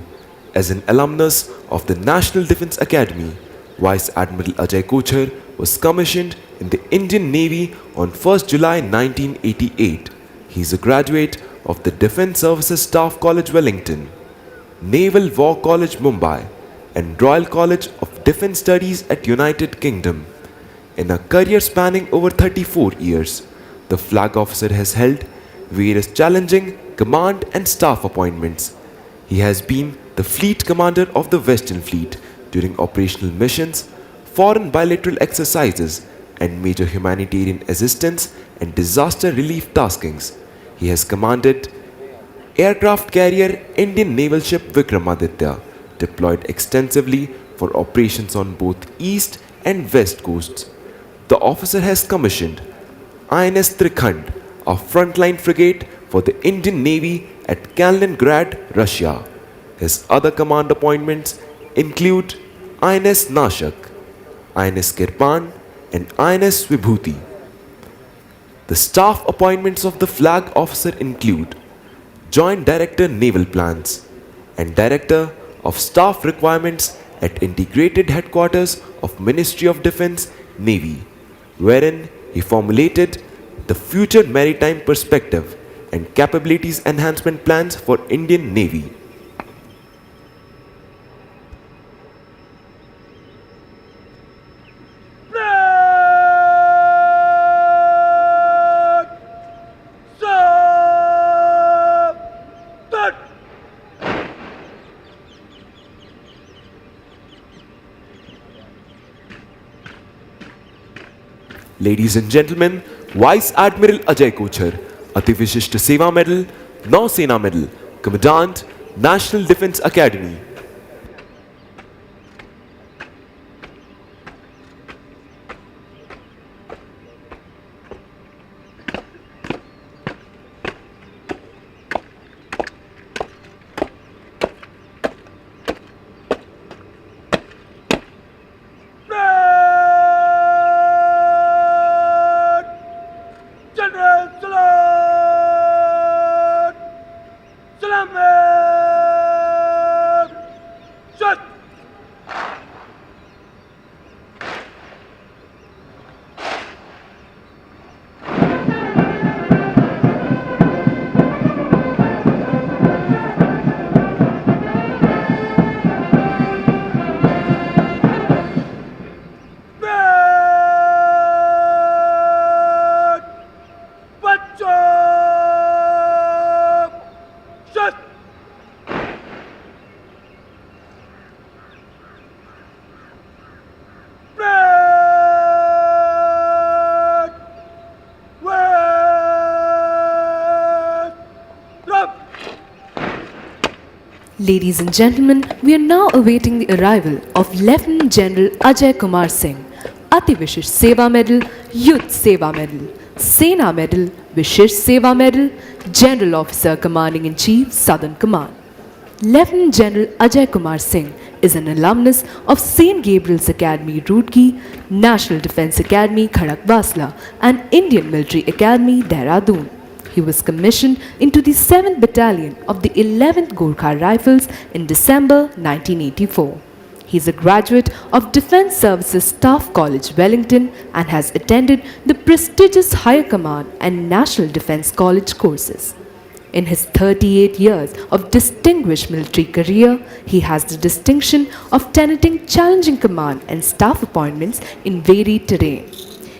[SPEAKER 2] as an alumnus of the National Defence Academy. Vice Admiral Ajay Kochhar was commissioned in the Indian Navy on 1st July 1988. He's a graduate of the Defence Services Staff College Wellington, Naval War College Mumbai, and Royal College of Defence Studies at United Kingdom. In a career spanning over 34 years, the flag officer has held various challenging command and staff appointments. He has been the fleet commander of the Western Fleet during operational missions, foreign bilateral exercises, and major humanitarian assistance and disaster relief taskings. He has commanded aircraft carrier Indian naval ship Vikramaditya, deployed extensively for operations on both east and west coasts. The officer has commissioned INS Trikhand, a frontline frigate for the Indian Navy at Kaliningrad, Russia. His other command appointments include INS Nashak, INS Kirpan, and INS Vibhuti. The staff appointments of the flag officer include Joint Director Naval Plans and Director of Staff Requirements at Integrated Headquarters of Ministry of Defence, Navy, wherein he formulated the future maritime perspective and capabilities enhancement plans for Indian Navy.
[SPEAKER 5] Flag! Salute!
[SPEAKER 2] Ladies and gentlemen, Vice Admiral Ajay Kochar, Ati Vishisht Seva Medal, Nau Sena Medal, Commandant, National Defence Academy.
[SPEAKER 5] Flag! General salute! Salaam! Shut! Flag! Pacho! Shut! Flag! West! Drop!
[SPEAKER 3] Ladies and gentlemen, we are now awaiting the arrival of Lieutenant General Ajay Kumar Singh, Ati Vishish Seva Medal, Youth Seva Medal, Sena Medal, Vishish Seva Medal, General Officer Commanding in Chief, Southern Command. Lieutenant General Ajay Kumar Singh is an alumnus of St. Gabriel's Academy, Roorkee, National Defence Academy, Khadakwasla, and Indian Military Academy, Dehradun. He was commissioned into the 7th Battalion of the 11th Gorkha Rifles in December 1984. He is a graduate of Defence Services Staff College, Wellington, and has attended the prestigious Higher Command and National Defence College courses. In his 38 years of distinguished military career, he has the distinction of tenanting challenging command and staff appointments in varied terrain.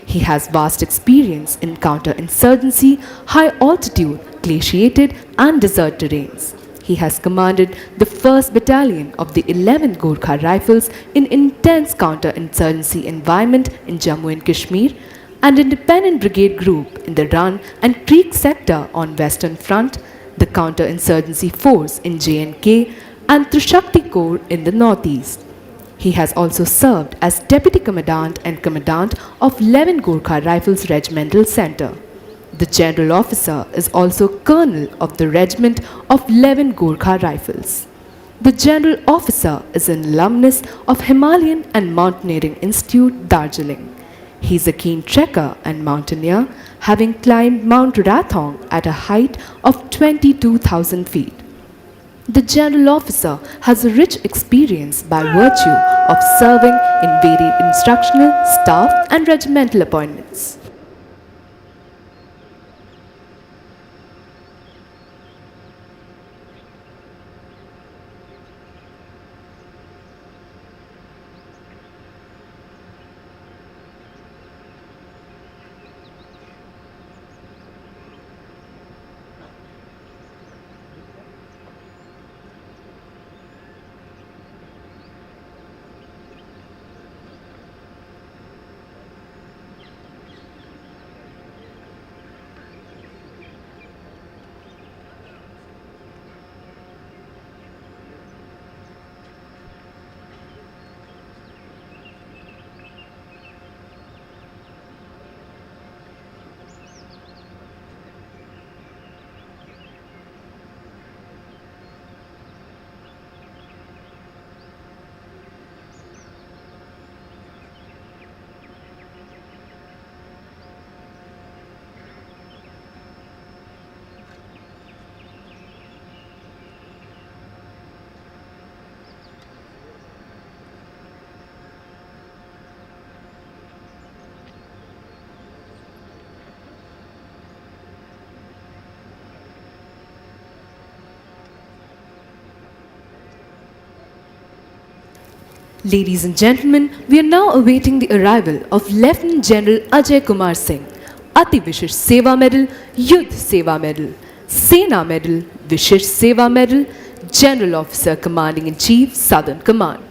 [SPEAKER 3] He has vast experience in counterinsurgency, high altitude, glaciated and desert terrains. He has commanded the 1st Battalion of the 11th Gorkha Rifles in intense counterinsurgency environment in Jammu and Kashmir, and Independent Brigade Group in the Run and Creek sector on Western Front, the counterinsurgency force in J&K, and Trishakti Corps in the Northeast. He has also served as Deputy Commandant and Commandant of 11 Gorkha Rifles Regimental Center. The General Officer is also Colonel of the Regiment of 11 Gorkha Rifles. The General Officer is an alumnus of Himalayan and Mountaineering Institute, Darjeeling. He is a keen trekker and mountaineer, having climbed Mount Rathong at a height of 22,000 feet. The General Officer has a rich experience by virtue of serving in varied instructional, staff and regimental appointments. Ladies and gentlemen, we are now awaiting the arrival of Lieutenant General Ajay Kumar Singh, Ati Vishish Seva Medal, Yudh Seva Medal, Sena Medal, Vishish Seva Medal, General Officer Commanding in Chief, Southern Command.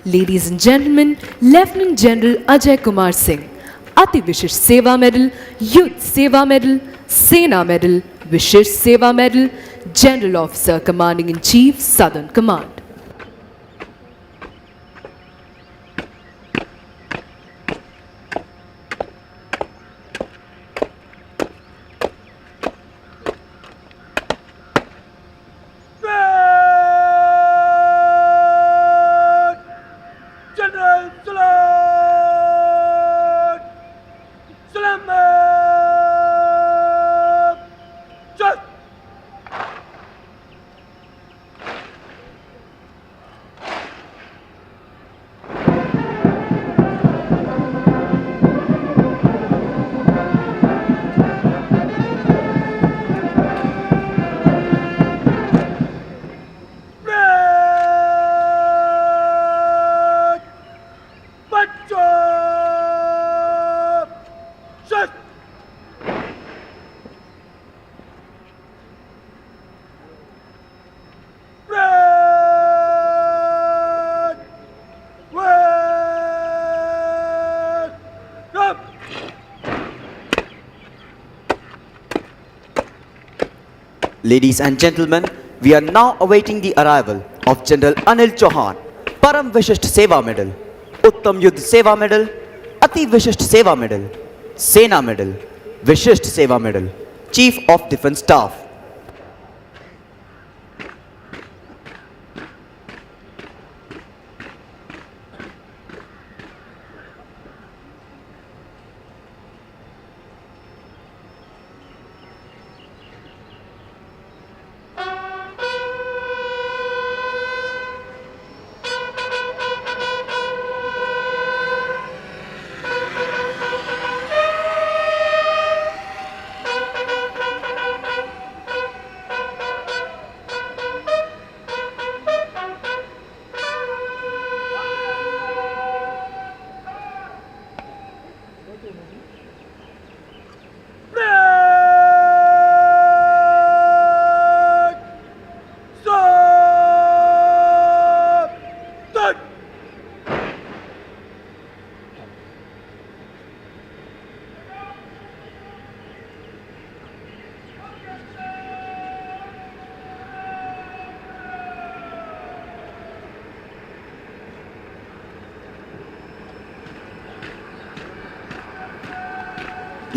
[SPEAKER 3] Ladies and gentlemen, Lieutenant General Ajay Kumar Singh, Ati Vishish Seva Medal, Yudh Seva Medal, Sena Medal, Vishish Seva Medal, General Officer Commanding in Chief, Southern Command.
[SPEAKER 5] General Salam! Salaam! Just! Break! Butcher! Just! Break! Wait! Up!
[SPEAKER 1] Ladies and gentlemen, we are now awaiting the arrival of General Anil Chauhan, Param Vishisht Seva Medal, Uttam Yudh Seva Medal, Ati Vishisht Seva Medal, Sena Medal, Vishisht Seva Medal, Chief of Defence Staff.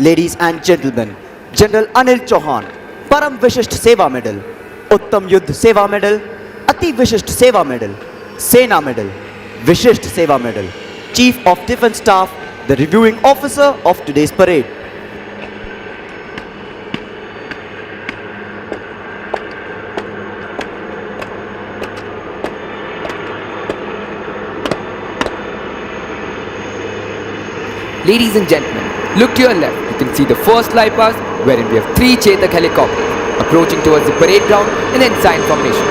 [SPEAKER 1] Ladies and gentlemen, General Anil Chauhan, Param Vishisht Seva Medal, Uttam Yudh Seva Medal, Ati Vishisht Seva Medal, Sena Medal, Vishisht Seva Medal, Chief of Defence Staff, the reviewing officer of today's parade.
[SPEAKER 4] Ladies and gentlemen, look to your left. You can see the first fly pass wherein we have 3 Chetak helicopters approaching towards the parade ground in ensign formation.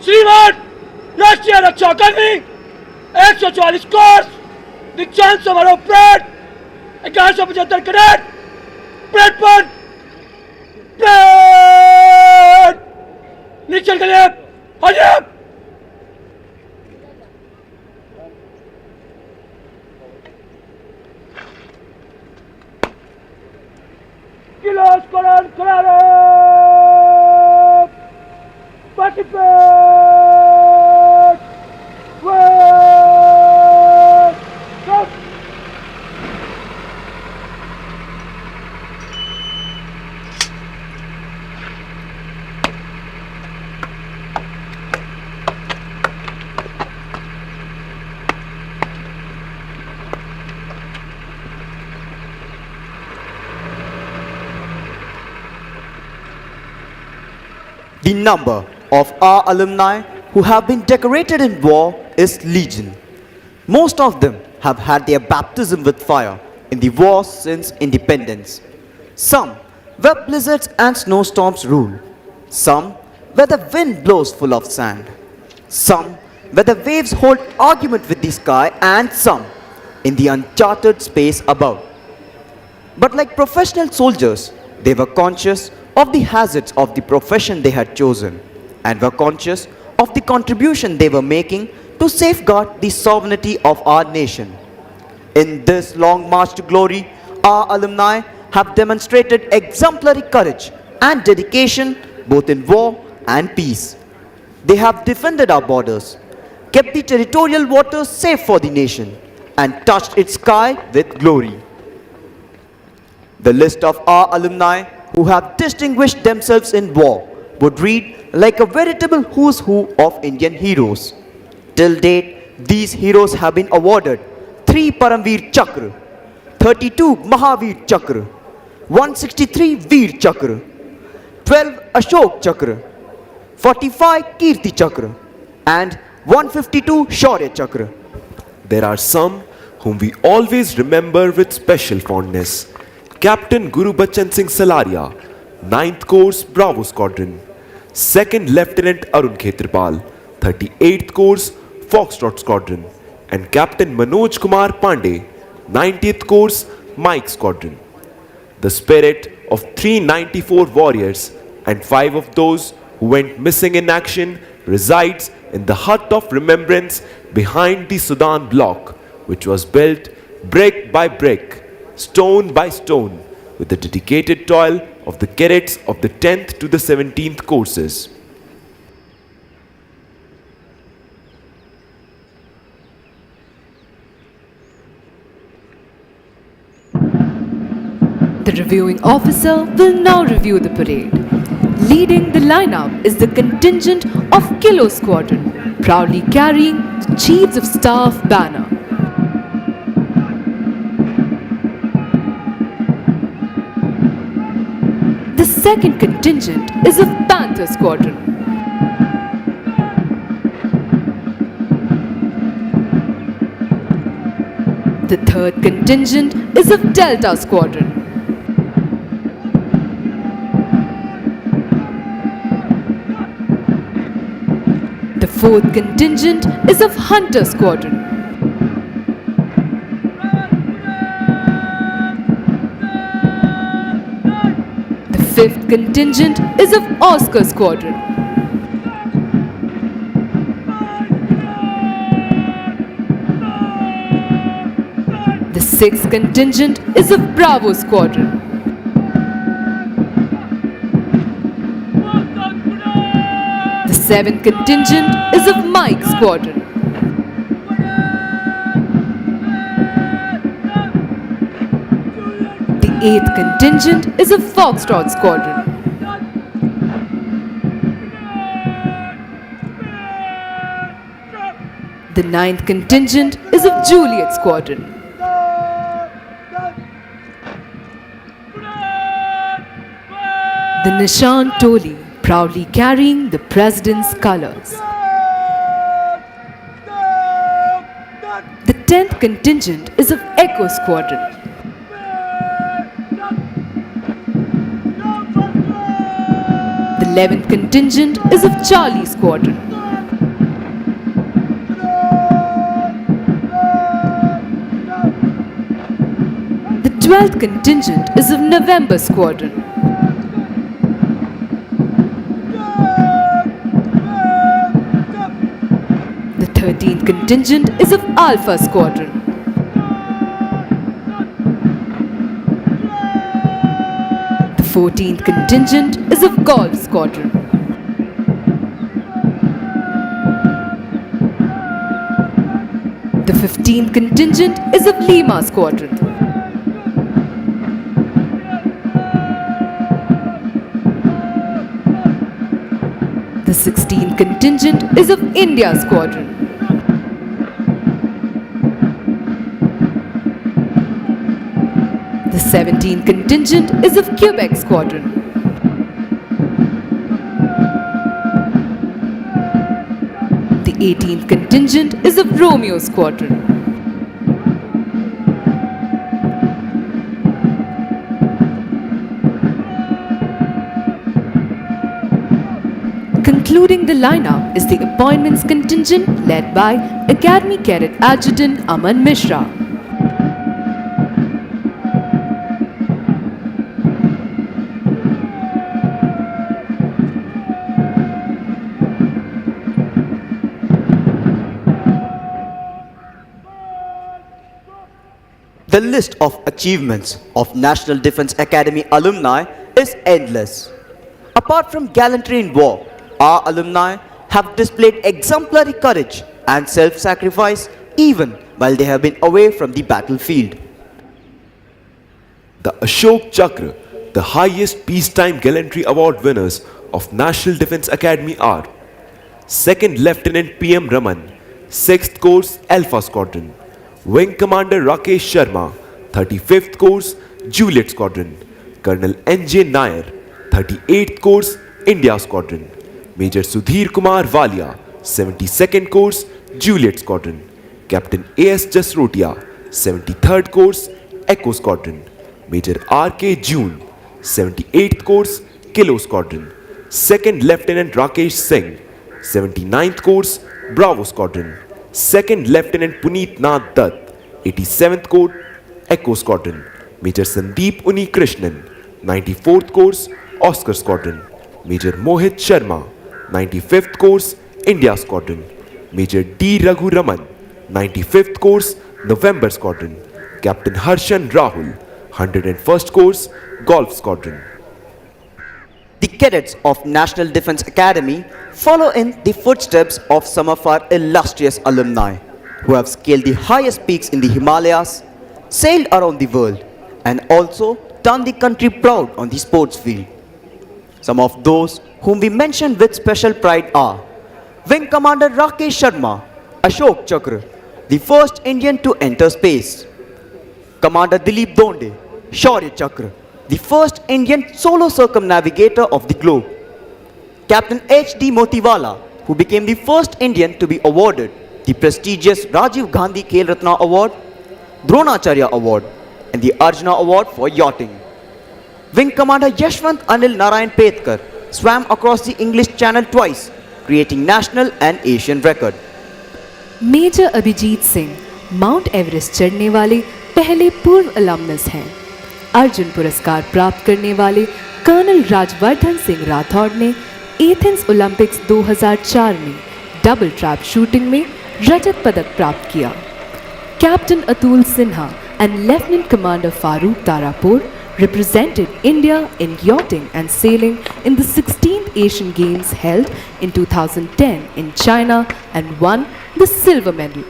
[SPEAKER 5] श्रीमान राष्ट्रीय रक्षा कर्मी 144 course दीक्षांत समारोह parade 1175 cadet parade पर parade निरीक्षण के लिए हाजिर। किला स्क्वाड्रन खड़ा रहो। Participate!
[SPEAKER 1] The number of our alumni who have been decorated in war is legion. Most of them have had their baptism with fire in the war since independence. Some where blizzards and snowstorms rule. Some where the wind blows full of sand. Some where the waves hold argument with the sky, and some in the uncharted space above. But like professional soldiers, they were conscious of the hazards of the profession they had chosen, and were conscious of the contribution they were making to safeguard the sovereignty of our nation. In this long march to glory, our alumni have demonstrated exemplary courage and dedication both in war and peace. They have defended our borders, kept the territorial waters safe for the nation, and touched its sky with glory. The list of our alumni who have distinguished themselves in war would read like a veritable who's who of Indian heroes. Till date, these heroes have been awarded 3 Paramveer Chakra, 32 Mahavir Chakra, 163 Veer Chakra, 12 Ashok Chakra, 45 Kirti Chakra, and 152 Shaurya Chakra.
[SPEAKER 2] There are some whom we always remember with special fondness. Captain Guru Bachan Singh Salaria, 9th Course Bravo Squadron. 2nd Lieutenant Arun Khetrapal, 38th Course Foxtrot Squadron. And Captain Manoj Kumar Pandey, 90th Course Mike Squadron. The spirit of 394 warriors and 5 of those who went missing in action resides in the hut of remembrance behind the Sudan block, which was built brick by brick, stone by stone, with the dedicated toil of the cadets of the 10th to the 17th courses.
[SPEAKER 3] The reviewing officer will now review the parade. Leading the lineup is the contingent of Kilo Squadron, proudly carrying the Chiefs of Staff banner. The second contingent is of Panther Squadron. The third contingent is of Delta Squadron. The fourth contingent is of Hunter Squadron. The fifth contingent is of Oscar Squadron. The sixth contingent is of Bravo Squadron. The seventh contingent is of Mike Squadron. The eighth contingent is of Foxtrot Squadron. The ninth contingent is of Juliet Squadron. The Nishan Toli, proudly carrying the President's colors. The 10th contingent is of Echo Squadron. The 11th contingent is of Charlie Squadron. The 12th contingent is of November Squadron. The 13th contingent is of Alpha Squadron. The 14th contingent is of Golf Squadron. The 15th contingent is of Lima Squadron. The 16th contingent is of India Squadron. The 17th contingent is of Quebec Squadron. The 18th contingent is of Romeo Squadron. Concluding the lineup is the appointments contingent led by Academy Cadet Adjutant Aman Mishra.
[SPEAKER 1] The list of achievements of National Defense Academy alumni is endless. Apart from gallantry in war, our alumni have displayed exemplary courage and self-sacrifice even while they have been away from the battlefield.
[SPEAKER 2] The Ashok Chakra, the highest peacetime gallantry award winners of National Defense Academy are 2nd Lieutenant PM Raman, 6th Course Alpha Squadron, Wing Commander Rakesh Sharma, 35th Course Juliet Squadron, Colonel N.J. Nair, 38th Course India Squadron, Major Sudhir Kumar Walia, 72nd Course Juliet Squadron, Captain A.S. Jasrotia, 73rd Course Echo Squadron, Major R.K. June, 78th Course Kilo Squadron, 2nd Lieutenant Rakesh Singh, 79th Course Bravo Squadron, 2nd Lieutenant Puneet Nath Dutt, 87th Corps Echo Squadron, Major Sandeep Uni Krishnan, 94th Course Oscar Squadron, Major Mohit Sharma, 95th Course, India Squadron. Major D. Raghu Raman, 95th Course, November Squadron. Captain Harshan Rahul, 101st Course, Golf Squadron.
[SPEAKER 1] The cadets of National Defence Academy follow in the footsteps of some of our illustrious alumni who have scaled the highest peaks in the Himalayas, sailed around the world, and also done the country proud on the sports field. Some of those whom we mention with special pride are Wing Commander Rakesh Sharma, Ashok Chakra, the first Indian to enter space; Commander Dilip Donde, Shaurya Chakra, the first Indian solo circumnavigator of the globe; Captain H.D. Motiwala, who became the first Indian to be awarded the prestigious Rajiv Gandhi Khel Ratna Award, Dronacharya Award, and the Arjuna Award for yachting. Wing Commander Yashwant Anil Narayan Petkar swam across the English Channel twice, creating national and Asian record.
[SPEAKER 3] Major Abhijeet Singh Mount Everest चढ़ने वाले पहले पूर्व अलमनस हैं। अर्जुन पुरस्कार प्राप्त करने वाले colonel Rajvardhan Singh Rathore ने एथेंस ओलंपिक्स 2004 में डबल ट्रैप शूटिंग में रजत पदक प्राप्त किया। Captain Atul Sinha and Lieutenant Commander Farooq Tarapur represented India in yachting and sailing in the 16th Asian Games held in 2010 in China and won the silver medal.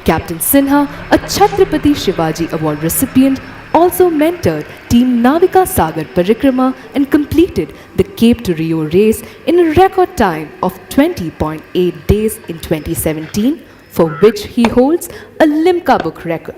[SPEAKER 3] Captain Sinha, a Chhatrapati Shivaji Award recipient, also mentored Team Navika Sagar Parikrama and completed the Cape to Rio race in a record time of 20.8 days in 2017, for which he holds a Limca Book record.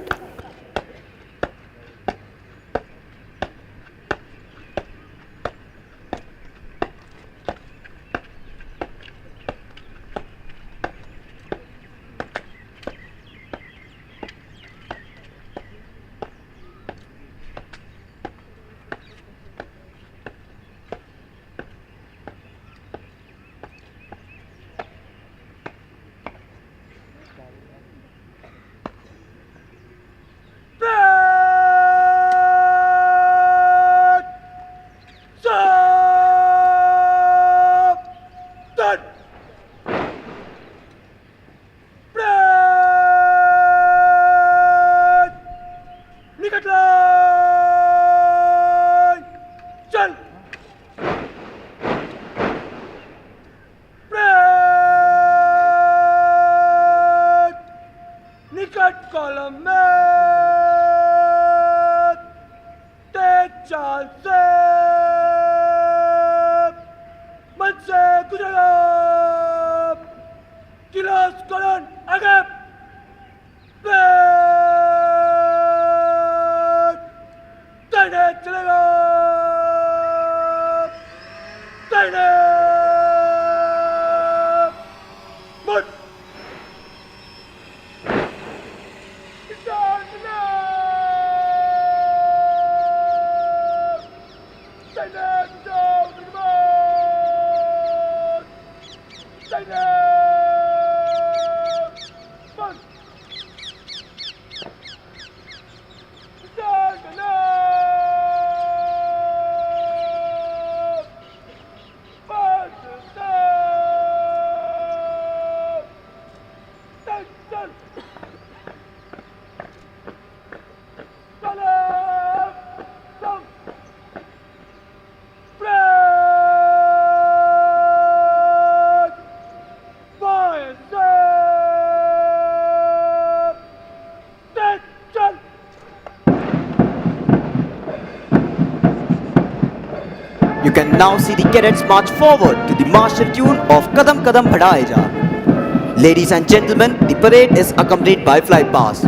[SPEAKER 1] You can now see the cadets march forward to the martial tune of Kadam Kadam Bhadaye Ja. Ladies and gentlemen, the parade is accompanied by flypast.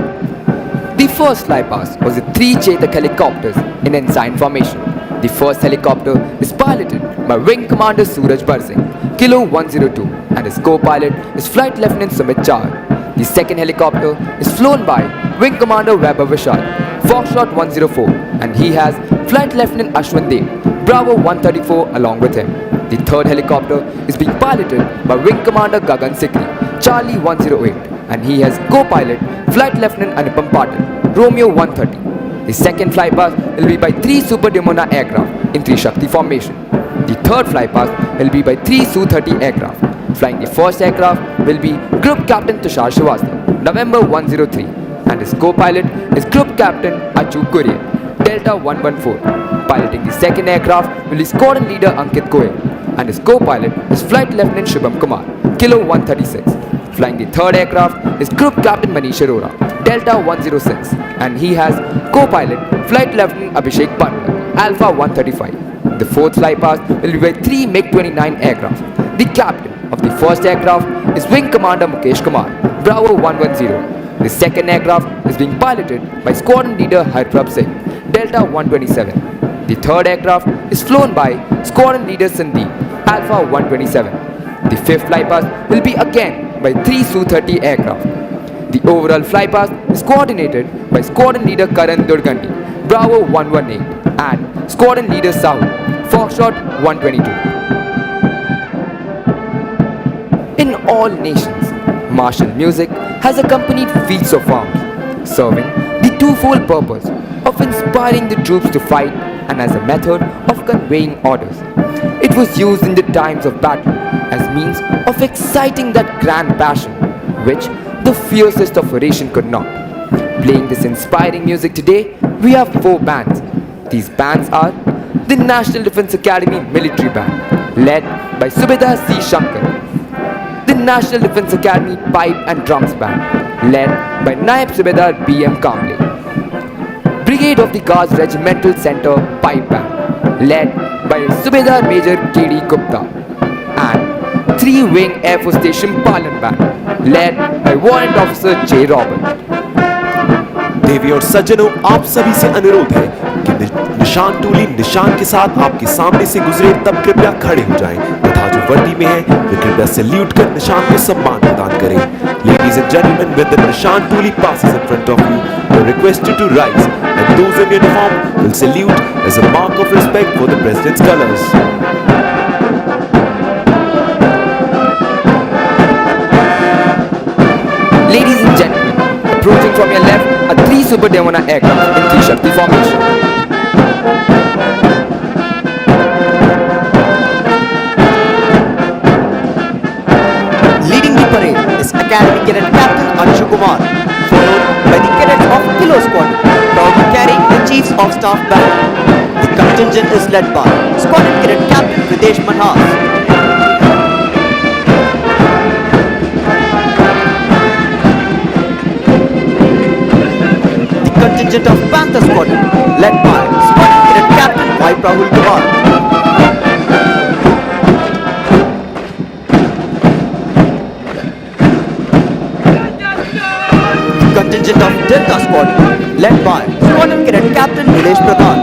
[SPEAKER 4] The first flypast was the 3 Chetak helicopters in ensign formation. The first helicopter is piloted by Wing Commander Suraj Barsing, Kilo 102, and his co-pilot is Flight Lieutenant Sumit Char. The second helicopter is flown by Wing Commander Weber Vishal, Foxtrot 104, and he has Flight Lieutenant Ashwin Dev, Bravo 134 along with him. The third helicopter is being piloted by Wing Commander Gagan Sikri, Charlie 108, and he has co-pilot Flight Lieutenant Anupam Patil, Romeo 130. The second flypast will be by 3 Super Demona aircraft in 3 Shakti formation. The third flypast will be by 3 Su-30 aircraft. Flying the first aircraft will be Group Captain Tushar Srivastava, November 103, and his co-pilot is Group Captain Achu Kurian, Delta 114. Piloting the second aircraft will be Squadron Leader Ankit Goyal, and his co-pilot is Flight Lieutenant Shubham Kumar, Kilo 136. Flying the third aircraft is Group Captain Manish Arora, Delta 106, and he has co-pilot Flight Lieutenant Abhishek Butler, Alpha 135. The fourth flypast will be by 3 MiG-29 aircraft. The captain of the first aircraft is Wing Commander Mukesh Kumar, Bravo 110. The second aircraft is being piloted by Squadron Leader Harprab Singh, Delta 127. The third aircraft is flown by Squadron Leader Sandeep, Alpha 127. The fifth flypast will be again by 3 Su-30 aircraft. The overall flypast is coordinated by Squadron Leader Karan Durgandi, Bravo 118, and Squadron Leader Sahu, Foxtrot 122. In all nations, martial music has accompanied feats of arms, serving the twofold purpose of inspiring the troops to fight and as a method of conveying orders. It was used in the times of battle as means of exciting that grand passion which the fiercest of oration could not. Playing this inspiring music today, we have 4 bands. These bands are the National Defence Academy Military Band, led by Subedar C. Shankar; the National Defence Academy Pipe and Drums Band, led by Naib Subedar B. M. Kamble; Brigade of the Guards Regimental Center Pipe Band, led by Subedar Major K. D. Gupta; and 3-Wing Air Force Station Palan Band, led by Warrant Officer J. Robert.
[SPEAKER 2] देवी और सज्जनों, आप सभी से अनुरोध है कि निशान टोली निशान के साथ आपके सामने से गुजरे तब कृपया खड़े हो जाएं तथा जो वर्दी में है वे कृपया सैल्यूट कर निशान को सम्मान प्रदान करें. Ladies and gentlemen, when the निशान टोली passes in front of you, you are requested to rise, and those in uniform will salute as a mark of respect for the President's colors.
[SPEAKER 4] Ladies and gentlemen, approaching from your left are 3 Super Devona aircraft in 3 Shakti formation.
[SPEAKER 1] Leading the parade is Academy Cadet Captain Anshu Kumar, followed by the cadets of Kilo Squadron, proudly carrying the Chiefs of Staff banner. The contingent is led by Squadron Cadet Captain Videsh Manhas. Contingent of Panther Squadron, led by Squadron Cadet Captain Y. Rahul Kumar. The contingent of Delta Squadron, led by Squadron Cadet Captain Nilesh Pradhan.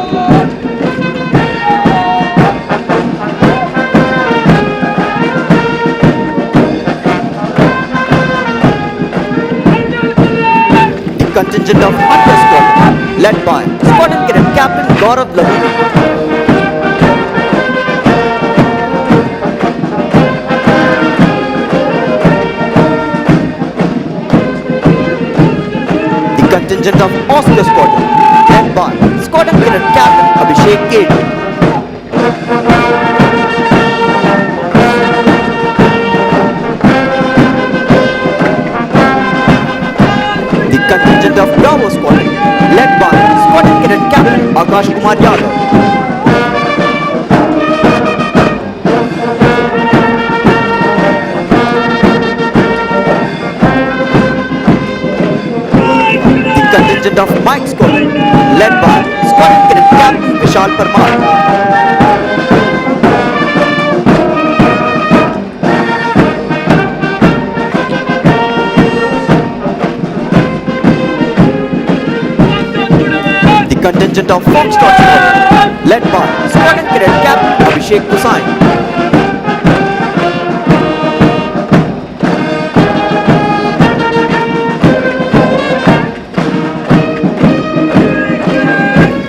[SPEAKER 1] Contingent of Hunter Squadron, led by Squadron Cadet Captain Gaurav Lahu. The contingent of Oscar Squadron, led by Squadron Cadet Captain Abhishek Kedi. Contingent of Bravo Squadron, led by Squadron Cadet Captain Akash Kumar Yadav. The contingent of Mike Squadron, led by Squadron Cadet Captain Vishal Parmar. Contingent of Foxtrot Squadron, led by Squadron Cadet Captain Abhishek Kusai.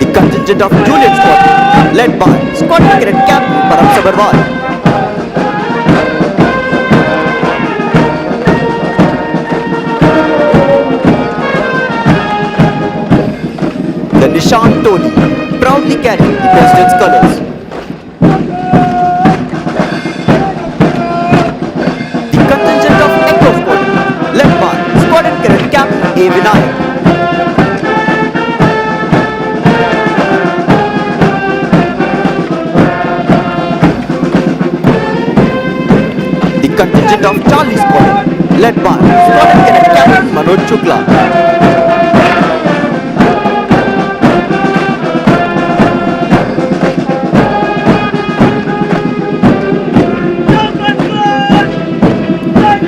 [SPEAKER 1] The contingent of Juliet Squadron, led by Squadron Cadet Captain Param Sabarwal. The Nishan Toli, proudly carrying the President's colors. A. Vinayak. The contingent of Charlie Squadron, led by Squadron Cadet Captain Manoj Shukla.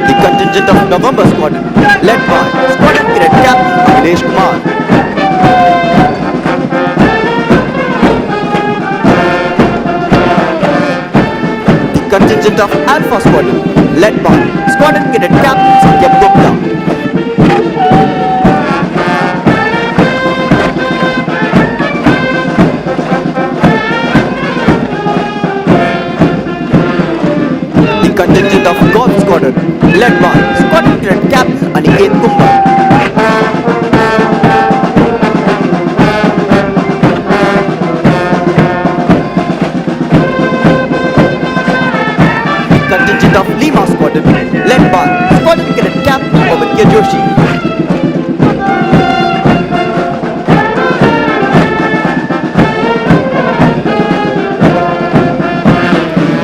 [SPEAKER 1] The contingent of November Squadron, led by Squadron Cadet Captain Akhilesh Kumar. The contingent of Alpha Squadron, led by Squadron Cadet Captain Satyam Gupta. The contingent of Golf Squadron, led by Squadron Cadet Captain Aniket Kumbar. The contingent of Lima Squadron, led by Squadron Cadet Captain Obadya Joshi.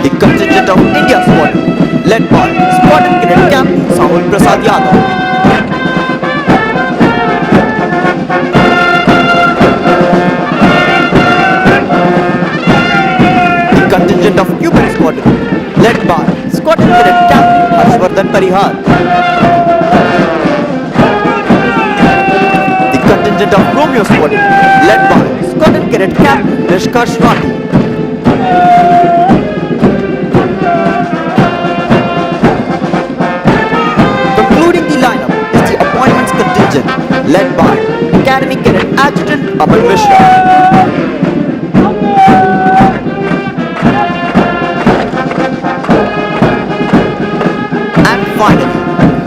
[SPEAKER 1] The contingent of India Squadron, led by Squadron Cadet Captain Sahul Prasad Yadav. The contingent of Cuban Squadron, led by Squadron Cadet Captain Harshvardhan Parihar. The contingent of Romeo Squadron, led by Squadron Cadet Captain Nishkarsh Rati. Concluding the lineup is the appointments contingent, led by Academy Cadet Adjutant Amal Mishra. And finally,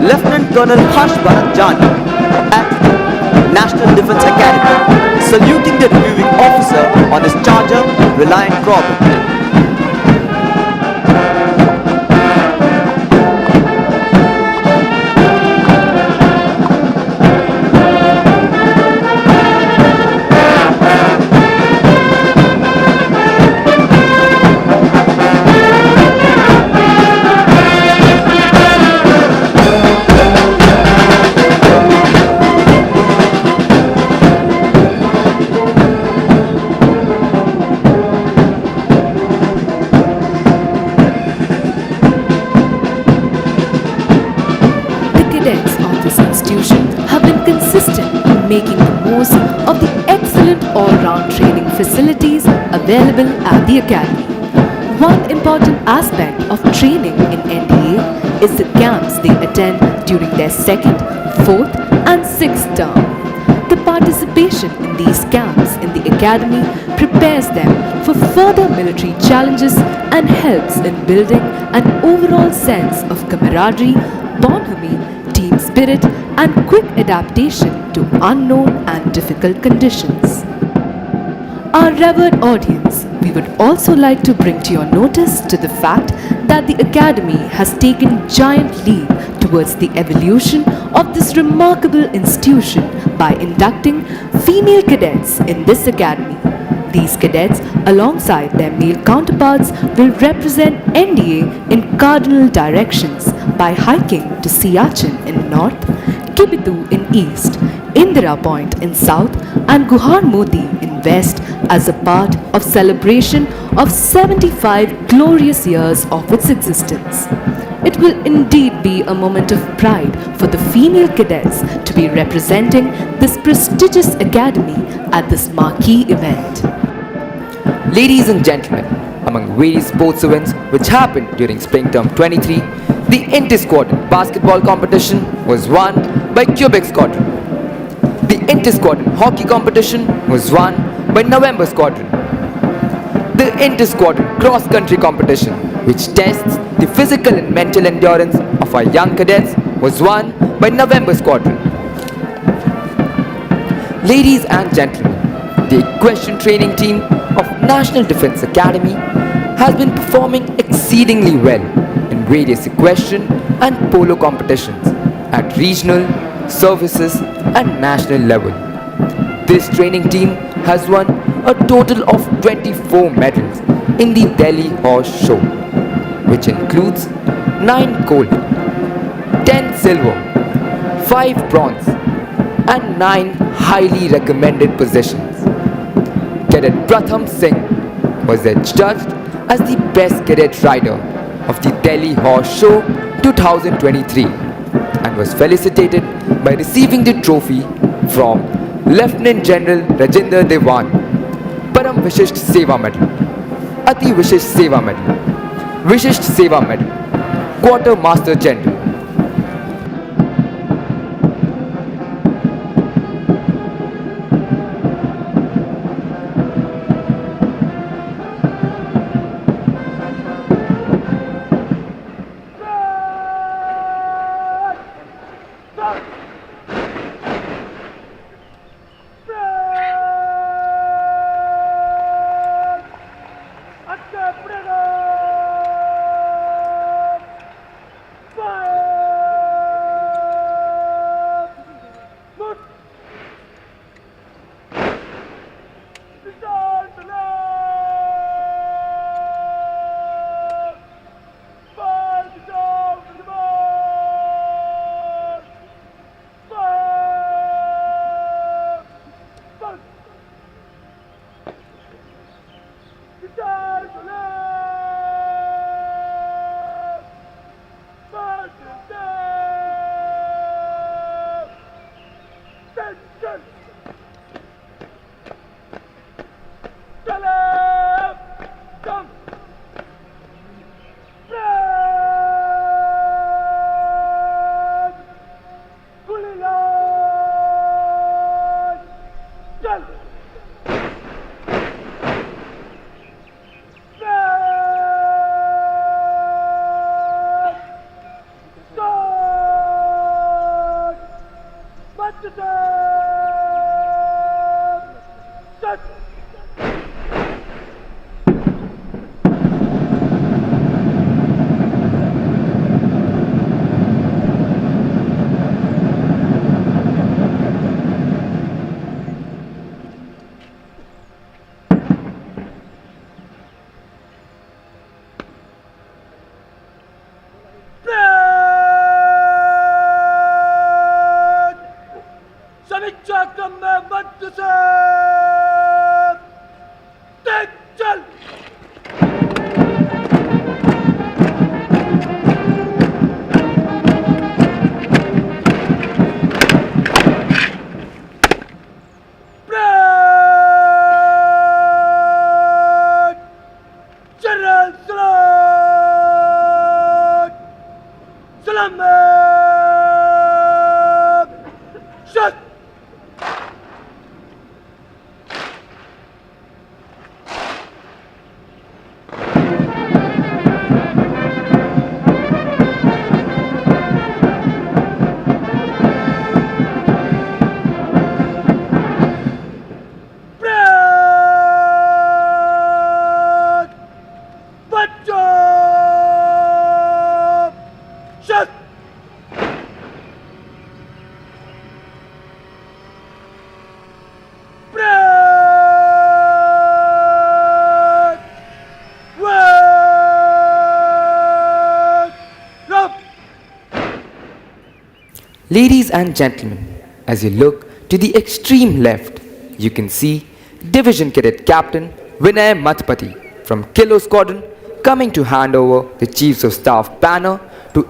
[SPEAKER 1] Lieutenant Colonel Harsh Bharat Jani, Adjutant, National Defence Academy, saluting the reviewing officer on his charger, Reliant Robin.
[SPEAKER 3] Cadets of this institution have been consistent in making the most of the excellent all-round training facilities available at the Academy. One important aspect of training in NDA is the camps they attend during their second, fourth and sixth term. The participation in these camps in the Academy prepares them for further military challenges and helps in building an overall sense of camaraderie, bonhomie, team spirit and quick adaptation to unknown and difficult conditions. Our revered audience, we would also like to bring to your notice to the fact that the Academy has taken giant leap towards the evolution of this remarkable institution by inducting female cadets in this Academy. These cadets, alongside their male counterparts, will represent NDA in cardinal directions by hiking to Siachen in north, Kibitu in east, Indira Point in south and Guhar Modi in west as a part of celebration of 75 glorious years of its existence. It will indeed be a moment of pride for the female cadets to be representing this prestigious academy at this marquee event.
[SPEAKER 4] Ladies and gentlemen, among various sports events which happened during spring term 23, the inter-squadron basketball competition was won by Quebec Squadron. The inter-squadron hockey competition was won by November Squadron. The inter-squadron cross-country competition, which tests the physical and mental endurance of our young cadets, was won by November Squadron. Ladies and gentlemen, the equestrian training team of National Defence Academy has been performing exceedingly well in various equestrian and polo competitions at regional, services and national level. This training team has won a total of 24 medals in the Delhi Horse Show, which includes 9 gold, 10 silver, 5 bronze, and 9 highly recommended positions. Cadet Pratham Singh was adjudged as the best cadet rider of the Delhi Horse Show 2023 and was felicitated by receiving the trophy from Lieutenant General Rajinder Dewan, Param Vishisht Seva Medal, Ati Vishisht Seva Medal, Vishisht Seva Medal, Quartermaster General.
[SPEAKER 5] समीक्षा क्रम में मध्य से तेज चल general सलाम शत
[SPEAKER 4] Ladies and gentlemen, as you look to the extreme left, you can see Division Cadet Captain Vinay Mathpati from Kilo Squadron coming to hand over the Chiefs of Staff banner to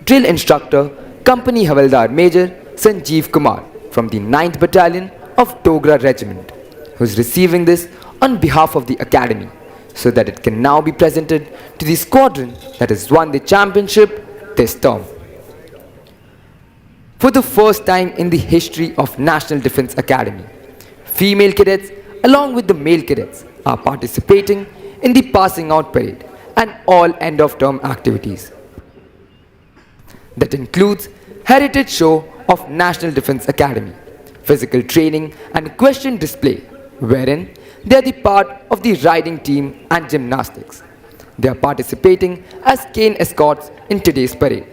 [SPEAKER 4] Drill Instructor Company Havaldar Major Sanjeev Kumar from the 9th Battalion of Dogra Regiment, who is receiving this on behalf of the Academy so that it can now be presented to the squadron that has won the championship this term. For the first time in the history of National Defence Academy, female cadets along with the male cadets are participating in the passing out parade and all end of term activities. That includes heritage show of National Defence Academy, physical training and question display, wherein they are the part of the riding team and gymnastics. They are participating as cane escorts in today's parade,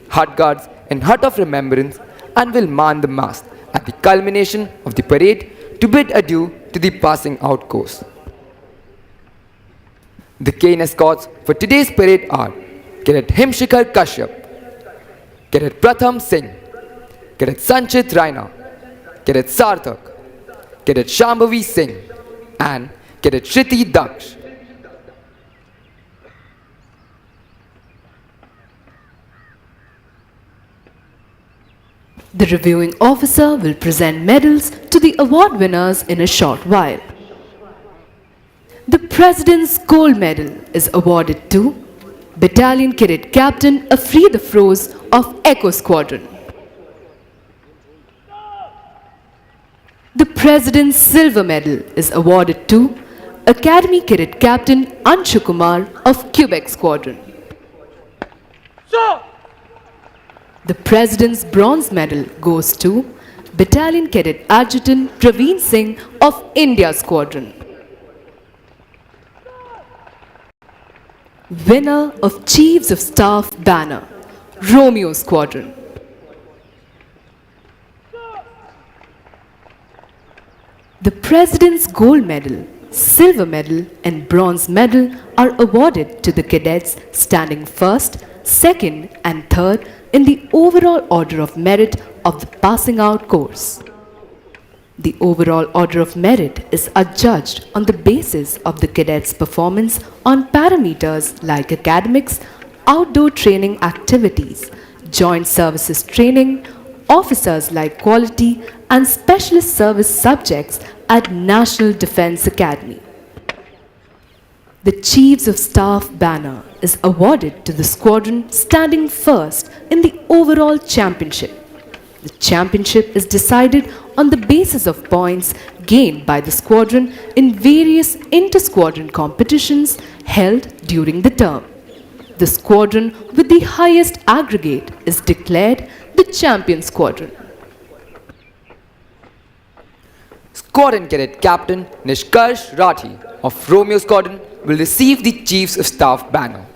[SPEAKER 4] hut guards in Hut of Remembrance, and will man the mast at the culmination of the parade to bid adieu to the passing out course. The cane escorts for today's parade are Cadet Himshikhar Kashyap, Cadet Pratham Singh, Cadet Sanchit Raina, Cadet Sarthak, Cadet Shambhavi Singh, and Cadet Shriti Daksh.
[SPEAKER 3] The reviewing officer will present medals to the award winners in a short while. The President's Gold Medal is awarded to Battalion Cadet Captain Afri the Froze of Echo Squadron. The President's Silver Medal is awarded to Academy Cadet Captain Anshu Kumar of Quebec Squadron.
[SPEAKER 5] Sir!
[SPEAKER 3] The President's Bronze Medal goes to Battalion Cadet Adjutant Praveen Singh of India Squadron. Winner of Chiefs of Staff Banner, Romeo Squadron. The President's Gold Medal, Silver Medal and Bronze Medal are awarded to the cadets standing first, second and third in the overall order of merit of the passing out course. The overall order of merit is adjudged on the basis of the cadets' performance on parameters like academics, outdoor training activities, joint services training, officers like quality and specialist service subjects at National Defence Academy. The Chiefs of Staff banner is awarded to the squadron standing first in the overall championship. The championship is decided on the basis of points gained by the squadron in various inter-squadron competitions held during the term. The squadron with the highest aggregate is declared the champion squadron.
[SPEAKER 4] Squadron Cadet Captain Nishkarsh Rathi of Romeo Squadron will receive the Chiefs of Staff banner.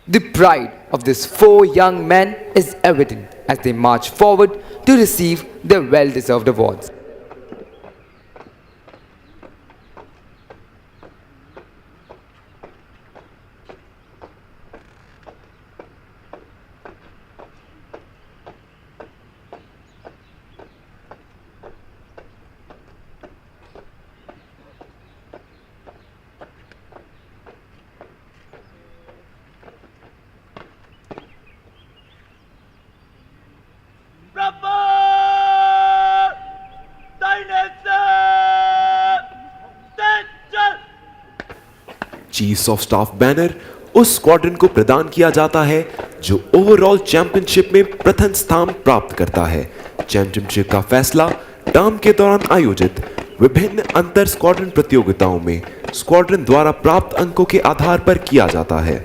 [SPEAKER 4] The pride of these four young men is evident as they march forward to receive their well-deserved awards.
[SPEAKER 5] Proper! Dinosaur! Attention!
[SPEAKER 2] Chiefs of staff banner उस squadron को प्रदान किया जाता है जो overall championship में प्रथम स्थान प्राप्त करता है। चैंपियनशिप का फैसला टर्म के दौरान आयोजित विभिन्न अंतर स्क्वाड्रन प्रतियोगिताओं में स्क्वाड्रन द्वारा प्राप्त अंकों के आधार पर किया जाता है।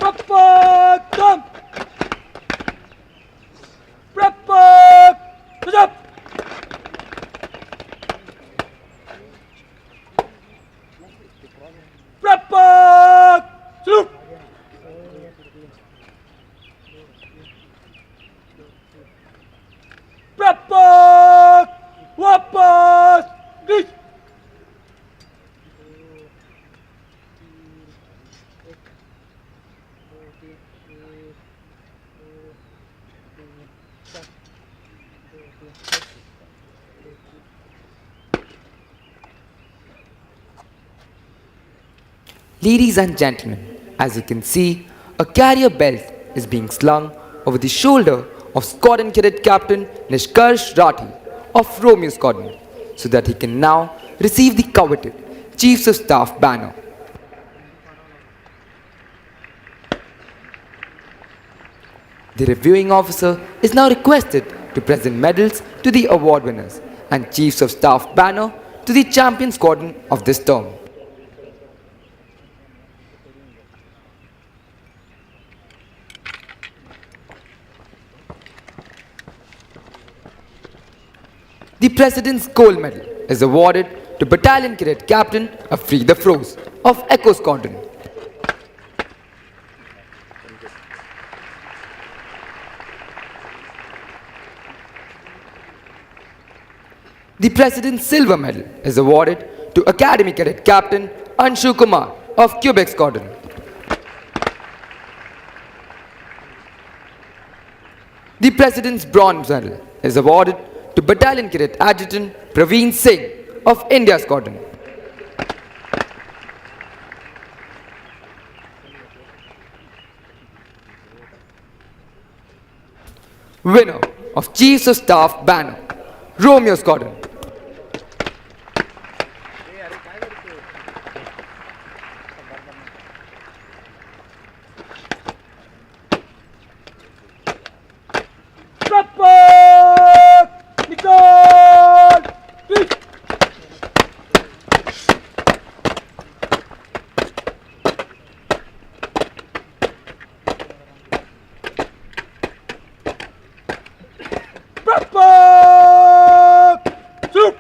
[SPEAKER 5] Proper! Come! Proper! Push up! Proper! Salute! Proper! Wapas! Grease!
[SPEAKER 4] Ladies and gentlemen, as you can see, a carrier belt is being slung over the shoulder of Squadron Cadet Captain Nishkarsh Rathi of Romeo Squadron so that he can now receive the coveted Chiefs of Staff banner. The reviewing officer is now requested to present medals to the award winners and Chiefs of Staff banner to the champion squadron of this term. The President's Gold Medal is awarded to Battalion Cadet Captain of Free the Froze of Echo Squadron. The President's Silver Medal is awarded to Academy Cadet Captain Anshu Kumar of Quebec Squadron. The President's Bronze Medal is awarded to Battalion Cadet Adjutant Praveen Singh of India Squadron. Winner of Chiefs of Staff Banner, Romeo Squadron.
[SPEAKER 5] Prapak! Nikon! Fish! Prapak! Soup!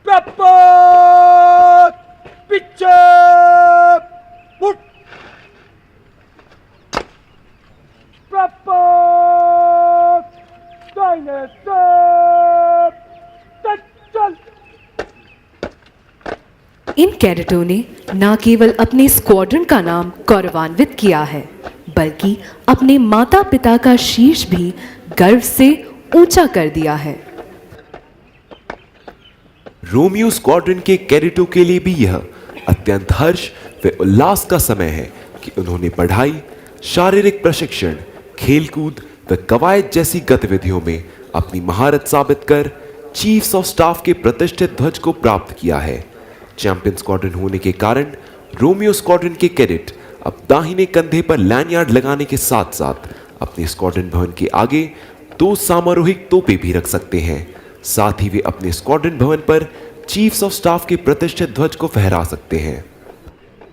[SPEAKER 5] Prapak! Pitcher! Wood! Prapak! Dinosaur! Tatchal!
[SPEAKER 3] इन कैडेटों ने न केवल अपने squadron का नाम गौरवान्वित किया है, बल्कि अपने माता पिता का शीर्ष भी गर्व से ऊंचा कर दिया है।
[SPEAKER 2] रोमियो स्क्वाड्रन के कैडेटों के लिए भी यह अत्यंत हर्ष व उल्लास का समय है कि उन्होंने पढ़ाई, शारीरिक प्रशिक्षण, खेलकूद व कवायद जैसी गतिविधियों में अपनी महारत साबित कर चीफ्स ऑफ स्टाफ के प्रतिष्ठित ध्वज को प्राप्त किया है। चैंपियन स्क्वाड्रन होने के कारण रोमियो स्क्वाड्रन के कैडेट अब दाहिने कंधे पर लैंडयार्ड लगाने के साथ साथ अपने स्क्वाड्रन भवन के आगे 2 सामरोहिक तोपें भी रख सकते हैं। साथ ही वे अपने स्क्वाड्रन भवन पर चीफ्स ऑफ स्टाफ के प्रतिष्ठित ध्वज को फहरा सकते हैं।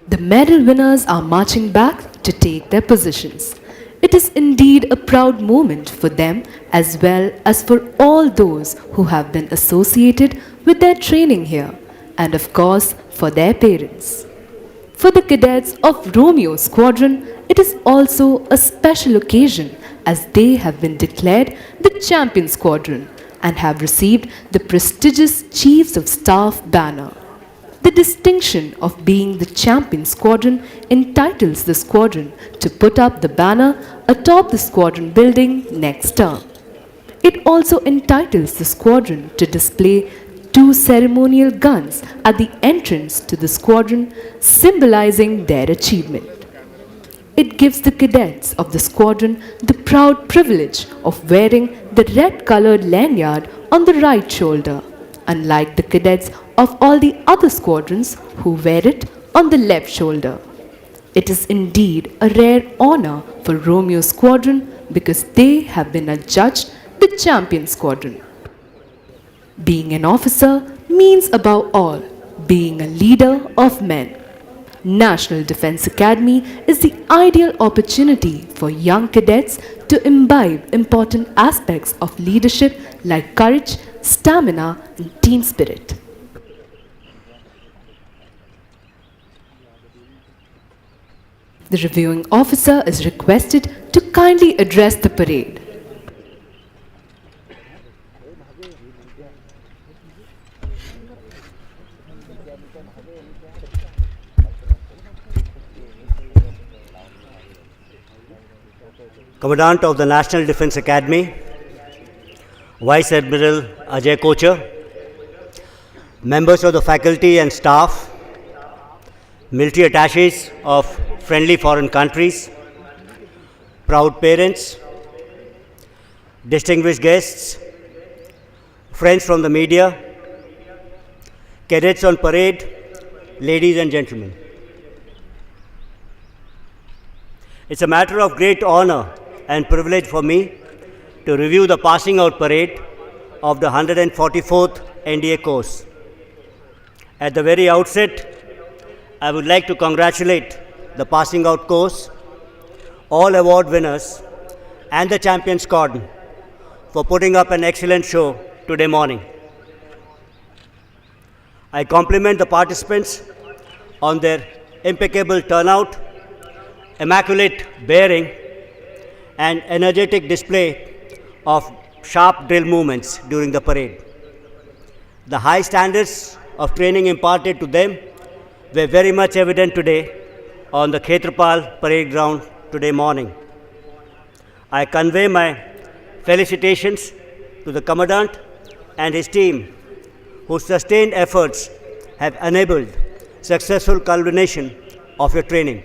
[SPEAKER 3] The medal winners are marching back to take their positions. It is indeed a proud moment for them as well as for all those who have been associated with their training here, and of course for their parents. For the cadets of Romeo Squadron, it is also a special occasion as they have been declared the champion squadron and have received the prestigious Chiefs of Staff banner. The distinction of being the champion squadron entitles the squadron to put up the banner atop the squadron building next term. It also entitles the squadron to display 2 ceremonial guns at the entrance to the squadron, symbolizing their achievement. It gives the cadets of the squadron the proud privilege of wearing the red-colored lanyard on the right shoulder, unlike the cadets of all the other squadrons who wear it on the left shoulder. It is indeed a rare honor for Romeo Squadron because they have been adjudged the champion squadron. Being an officer means above all being a leader of men. National Defence Academy is the ideal opportunity for young cadets to imbibe important aspects of leadership like courage, stamina, and team spirit. The reviewing officer is requested to kindly address the parade.
[SPEAKER 6] Commandant of the National Defence Academy, Vice Admiral Ajay Kochar, members of the faculty and staff, military attaches of friendly foreign countries, proud parents, distinguished guests, friends from the media, cadets on parade, ladies and gentlemen. It's a matter of great honor and privilege for me to review the passing out parade of the 144th NDA course. At the very outset, I would like to congratulate the passing out course, all award winners, and the champion squadron for putting up an excellent show today morning. I compliment the participants on their impeccable turnout, immaculate bearing, and energetic display of sharp drill movements during the parade. The high standards of training imparted to them were very much evident today on the Khetrapal parade ground today morning. I convey my felicitations to the Commandant and his team, whose sustained efforts have enabled successful culmination of your training.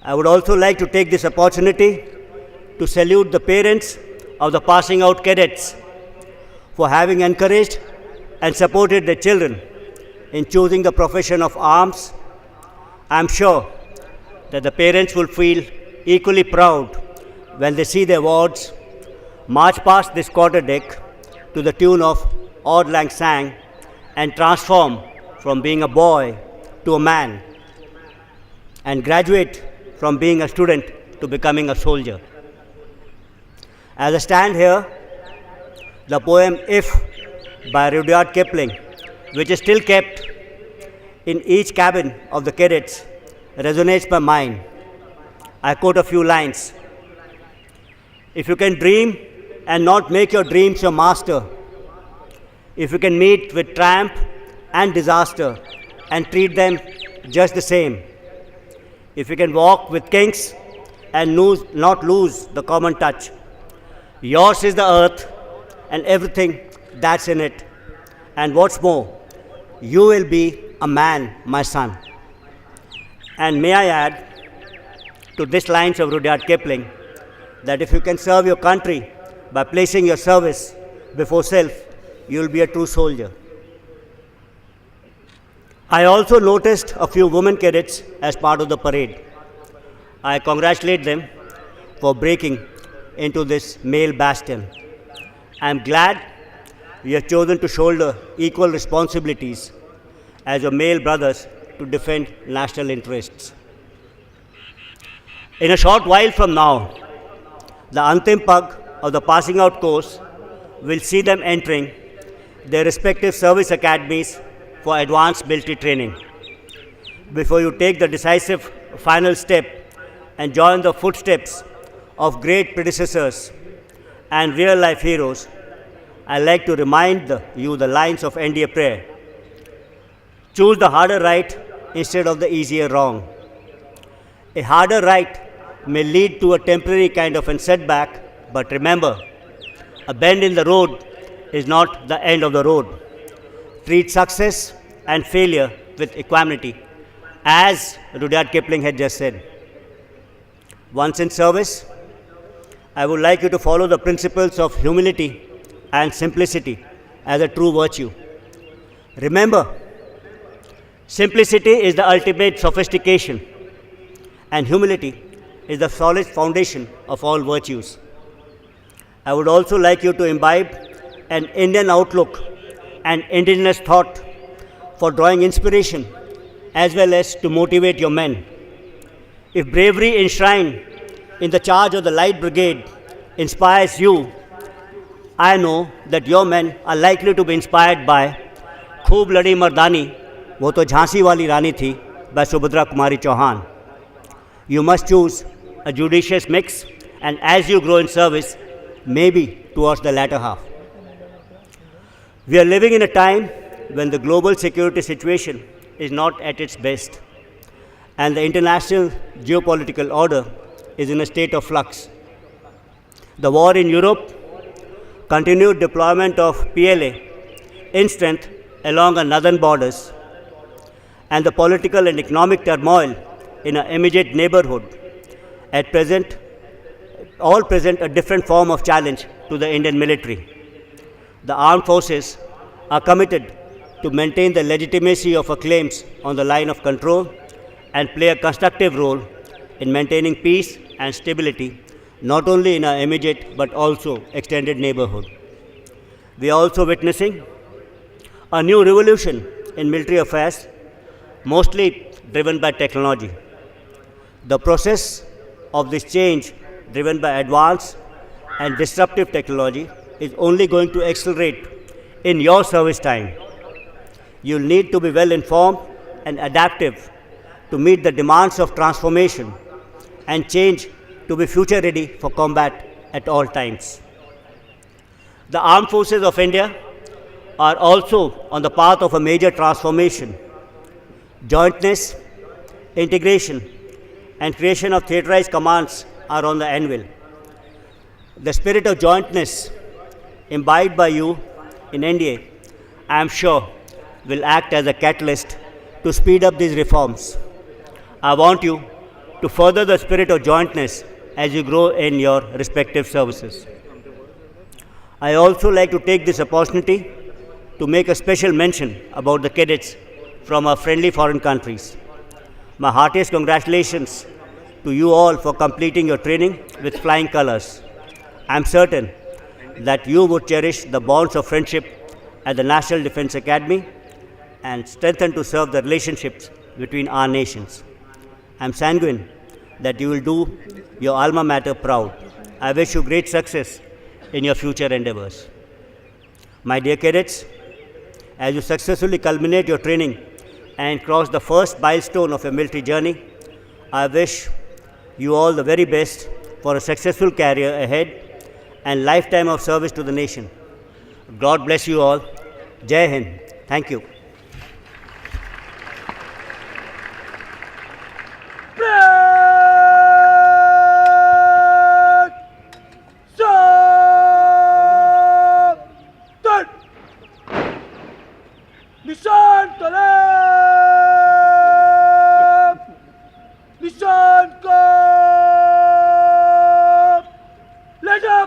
[SPEAKER 6] I would also like to take this opportunity to salute the parents of the passing out cadets for having encouraged and supported their children in choosing the profession of arms. I am sure that the parents will feel equally proud when they see their wards march past this quarter deck to the tune of Auld Lang Syne and transform from being a boy to a man and graduate from being a student to becoming a soldier. As I stand here, the poem If by Rudyard Kipling, which is still kept in each cabin of the cadets, resonates my mind. I quote a few lines. If you can dream and not make your dreams your master, if you can meet with triumph and disaster and treat them just the same, if you can walk with kings and not lose the common touch, yours is the earth and everything that's in it. And what's more, you will be a man, my son. And may I add to these lines of Rudyard Kipling that if you can serve your country by placing your service before self, you will be a true soldier. I also noticed a few women cadets as part of the parade. I congratulate them for breaking into this male bastion. I am glad we have chosen to shoulder equal responsibilities as your male brothers to defend national interests. In a short while from now, the Antim Pag of the passing out course will see them entering their respective service academies for advanced military training. Before you take the decisive final step and join the footsteps of great predecessors and real-life heroes, I like to remind you the lines of NDA prayer. Choose the harder right instead of the easier wrong. A harder right may lead to a temporary kind of a setback, but remember, a bend in the road is not the end of the road. Treat success and failure with equanimity, as Rudyard Kipling had just said. Once in service, I would like you to follow the principles of humility and simplicity as a true virtue. Remember, simplicity is the ultimate sophistication, and humility is the solid foundation of all virtues. I would also like you to imbibe an Indian outlook and indigenous thought for drawing inspiration as well as to motivate your men. If bravery enshrined in the charge of the Light Brigade inspires you, I know that your men are likely to be inspired by Khoob Ladi Mardani, wo to Jhansi wali Rani thi, by Subhadra Kumari Chauhan. You must choose a judicious mix, and as you grow in service, maybe towards the latter half. We are living in a time when the global security situation is not at its best, and the international geopolitical order is in a state of flux. The war in Europe, continued deployment of PLA in strength along our northern borders, and the political and economic turmoil in our immediate neighborhood at present all present a different form of challenge to the Indian military. The armed forces are committed to maintain the legitimacy of our claims on the line of control and play a constructive role in maintaining peace and stability, not only in our immediate but also extended neighborhood. We are also witnessing a new revolution in military affairs, mostly driven by technology. The process of this change, driven by advanced and disruptive technology, is only going to accelerate in your service time. You'll need to be well informed and adaptive to meet the demands of transformation and change to be future ready for combat at all times. The armed forces of India are also on the path of a major transformation. Jointness, integration, and creation of theaterized commands are on the anvil. The spirit of jointness imbibed by you in NDA, I am sure, will act as a catalyst to speed up these reforms. I want you to further the spirit of jointness as you grow in your respective services. I also like to take this opportunity to make a special mention about the cadets from our friendly foreign countries. My heartiest congratulations to you all for completing your training with flying colors. I am certain that you would cherish the bonds of friendship at the National Defense Academy and strengthen to serve the relationships between our nations. I am sanguine that you will do your alma mater proud. I wish you great success in your future endeavors. My dear cadets, as you successfully culminate your training and cross the first milestone of your military journey, I wish you all the very best for a successful career ahead and lifetime of service to the nation. God bless you all. Jai Hind. Thank you.
[SPEAKER 5] निशान तलेब निशान को ले जाओ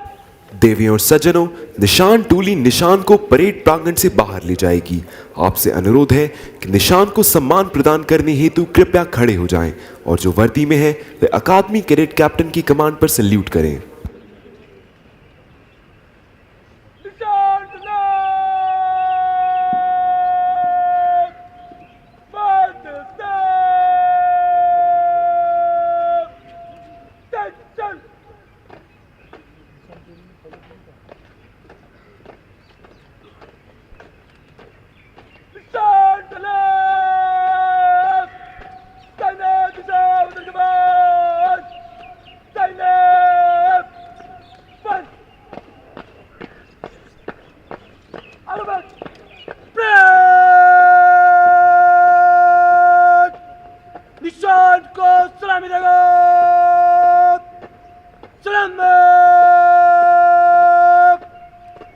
[SPEAKER 2] देवियों और सज्जनों, निशान टूली निशान को परेड प्रांगण से बाहर ले जाएगी। आपसे अनुरोध है कि निशान को सम्मान प्रदान करने हेतु कृपया खड़े हो जाएं और जो वर्दी में है वे अकादमी कैडेट कैप्टन की कमांड पर सल्यूट करें।
[SPEAKER 5] निशान तलेब बंद चल चल निशान तलेब तैनात निशान उधर तैनात बंद अलबत ब्रेक निशान को सलामी देगा सलाम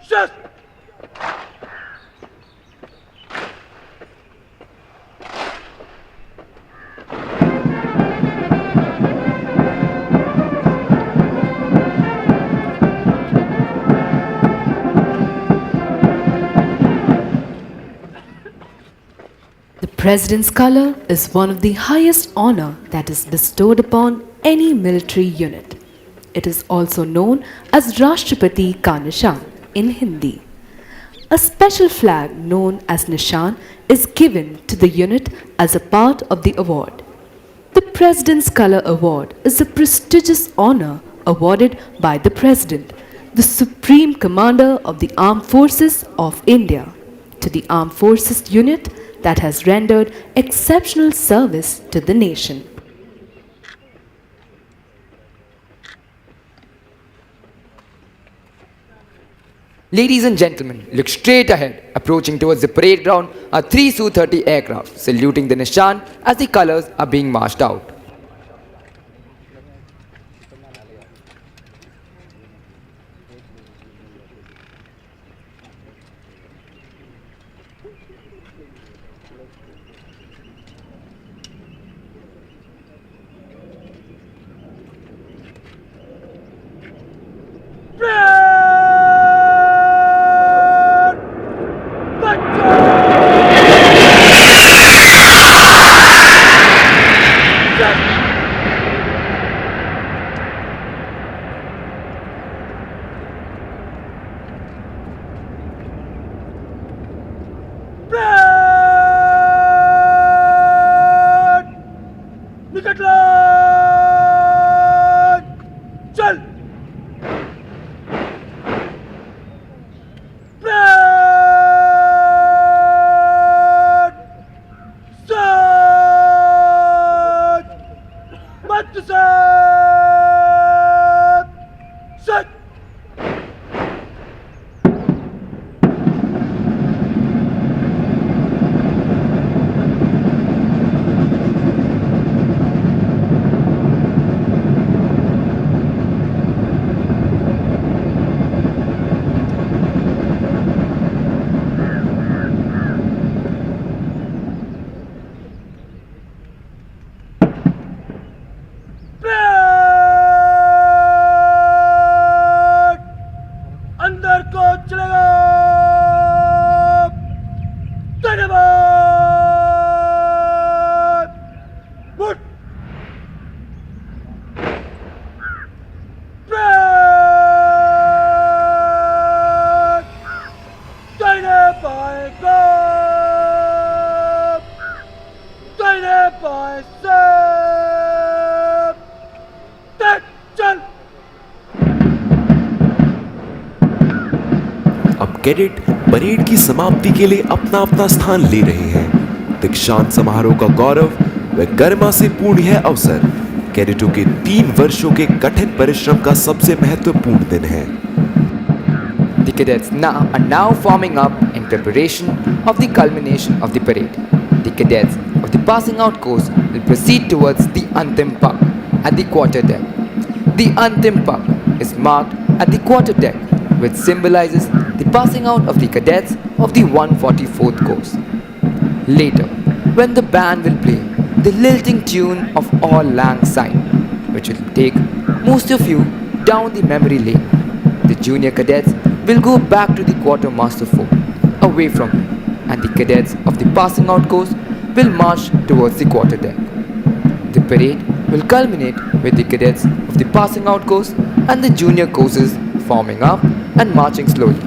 [SPEAKER 5] शस्त्र
[SPEAKER 3] The President's color is one of the highest honor that is bestowed upon any military unit. It is also known as Rashtrapati Ka Nishan in Hindi. A special flag known as Nishan is given to the unit as a part of the award. The President's Color Award is a prestigious honor awarded by the President, the Supreme Commander of the Armed Forces of India, to the Armed Forces unit that has rendered exceptional service to the nation.
[SPEAKER 4] Ladies and gentlemen, look straight ahead. Approaching towards the parade ground are 3 Su-30 aircraft, saluting the Nishan as the colors are being marched out.
[SPEAKER 2] Cadet parade की समाप्ति के लिए अपना अपना स्थान ले रहे हैं। दीक्षांत समारोह का गौरव व गरिमा से पूर्ण यह अवसर कैडेटों के 3 वर्षों के कठिन परिश्रम का सबसे महत्वपूर्ण दिन है।
[SPEAKER 4] The cadets are now forming up in preparation of the culmination of the parade. The cadets of the passing out course will proceed towards the Antim Pag at the quarter deck. The Antim Pag is marked at the quarter deck, which symbolizes the passing out of the cadets of the 144th course. Later, when the band will play the lilting tune of All Lang Syne, which will take most of you down the memory lane, the junior cadets will go back to the quartermaster fort away from him, and the cadets of the passing out course will march towards the quarter deck. The parade will culminate with the cadets of the passing out course and the junior courses forming up and marching slowly.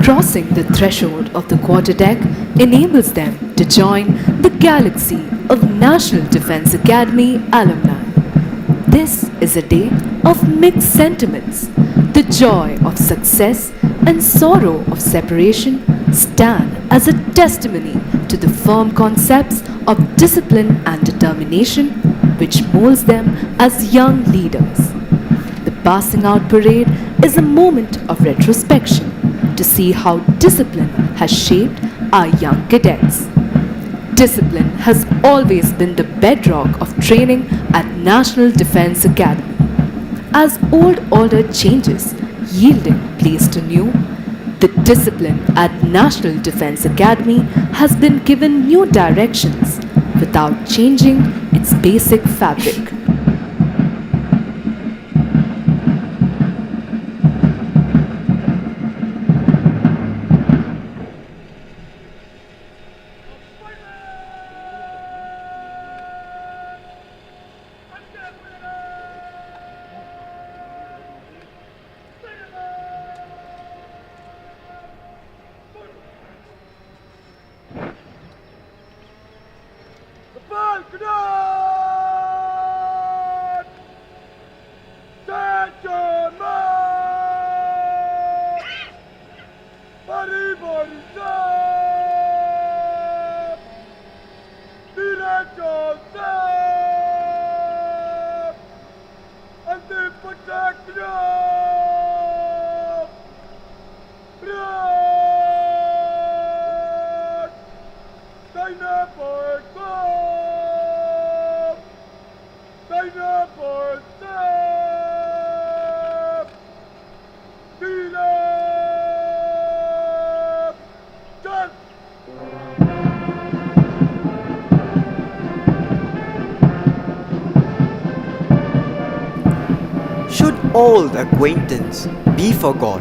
[SPEAKER 3] Crossing the threshold of the quarterdeck enables them to join the galaxy of National Defense Academy alumni. This is a day of mixed sentiments. The joy of success and sorrow of separation stand as a testimony to the firm concepts of discipline and determination which molds them as young leaders. The passing out parade is a moment of retrospection to see how discipline has shaped our young cadets. Discipline has always been the bedrock of training at National Defense Academy. As old order changes, yielding place to new, the discipline at National Defense Academy has been given new directions without changing its basic fabric.
[SPEAKER 1] Should old acquaintance be forgot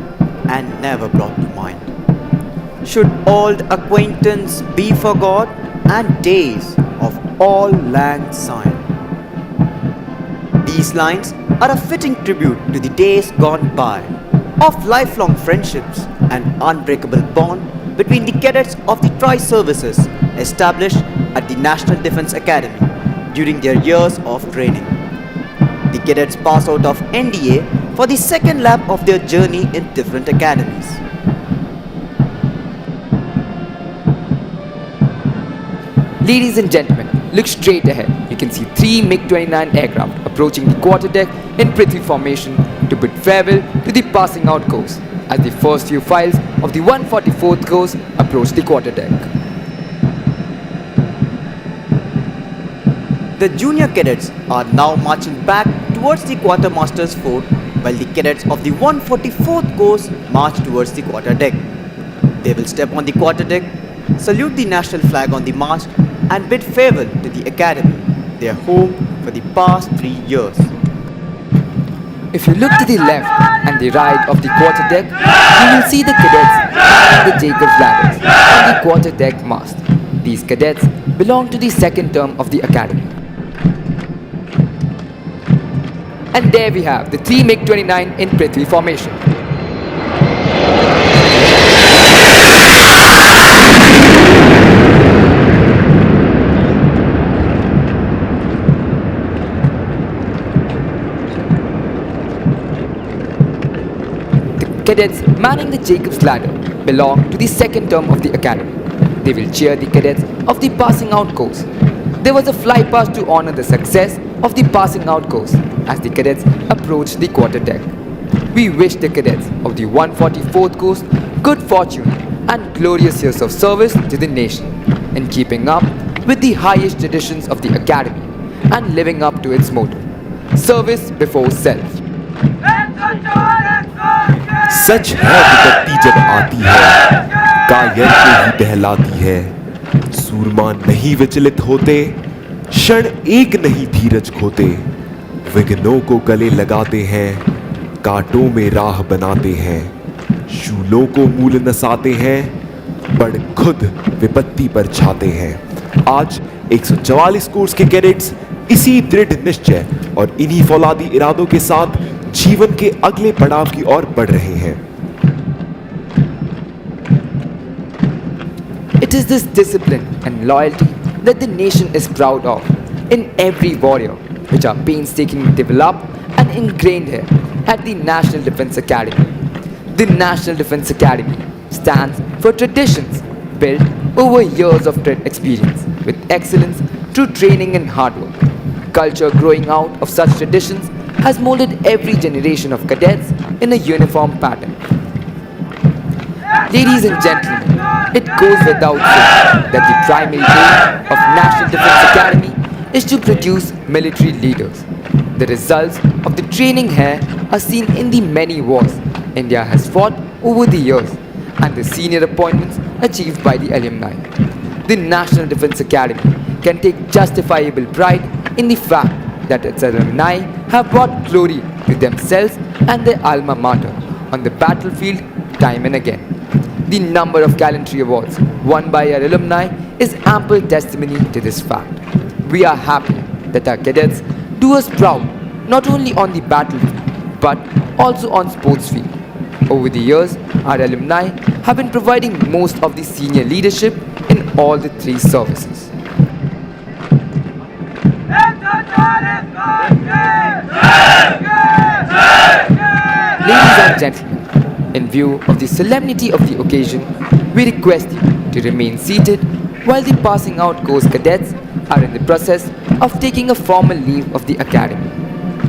[SPEAKER 1] and never brought to mind? Should old acquaintance be forgot and days of all lang syne? These lines are a fitting tribute to the days gone by of lifelong friendships and unbreakable bond between the cadets of the tri-services established at the National Defense Academy during their years of training. The cadets pass out of NDA for the second lap of their journey in different academies.
[SPEAKER 4] Ladies and gentlemen, look straight ahead. You can see 3 MiG-29 aircraft approaching the quarterdeck in Prithvi formation to bid farewell to the passing out course as the first few files of the 144th course approach the quarterdeck.
[SPEAKER 1] The junior cadets are now marching back towards the quartermaster's fort while the cadets of the 144th course march towards the quarterdeck. They will step on the quarterdeck, salute the national flag on the mast and bid farewell to the academy, their home for the past 3 years.
[SPEAKER 4] If you look to the left and the right of the quarterdeck, you will see the cadets hanging the Jacob's ladders on the quarterdeck mast. These cadets belong to the second term of the academy. And there we have the 3 MiG-29 in Prithvi formation. The cadets manning the Jacob's ladder belong to the second term of the academy. They will cheer the cadets of the passing out course. There was a fly past to honor the success of the passing out course as the cadets approached the quarter deck. We wish the cadets of the 144th course good fortune and glorious years of service to the nation in keeping up with the highest traditions of the academy and living up to its motto, service before self.
[SPEAKER 2] सच है विपत्ति जब आती है, कायर को ही दहलाती है। सूरमा नहीं विचलित होते, क्षण एक नहीं धीरज खोते। विघ्नों को गले लगाते हैं, कांटों में राह बनाते हैं। शूलों को मूल नसाते हैं, बढ़ खुद विपत्ति पर छाते हैं। आज 144 कोर्स के कैडेट्स इसी दृढ़ निश्चय और इन्हीं फौलादी इरादों के साथ जीवन के अगले पड़ाव की ओर बढ़ रहे हैं।
[SPEAKER 4] It is this discipline and loyalty that the nation is proud of in every warrior, which are painstakingly developed and ingrained here at the National Defence Academy. The National Defence Academy stands for traditions built over years of experience with excellence through training and hard work. Culture growing out of such traditions has molded every generation of cadets in a uniform pattern. Ladies and gentlemen, it goes without saying that the primary aim of National Defence Academy is to produce military leaders. The results of the training here are seen in the many wars India has fought over the years and the senior appointments achieved by the alumni. The National Defence Academy can take justifiable pride in the fact that its alumni have brought glory to themselves and their alma mater on the battlefield time and again. The number of gallantry awards won by our alumni is ample testimony to this fact. We are happy that our cadets do us proud not only on the battlefield but also on sports field. Over the years, our alumni have been providing most of the senior leadership in all the three services. Ladies and gentlemen, in view of the solemnity of the occasion, we request you to remain seated while the passing out course cadets are in the process of taking a formal leave of the academy.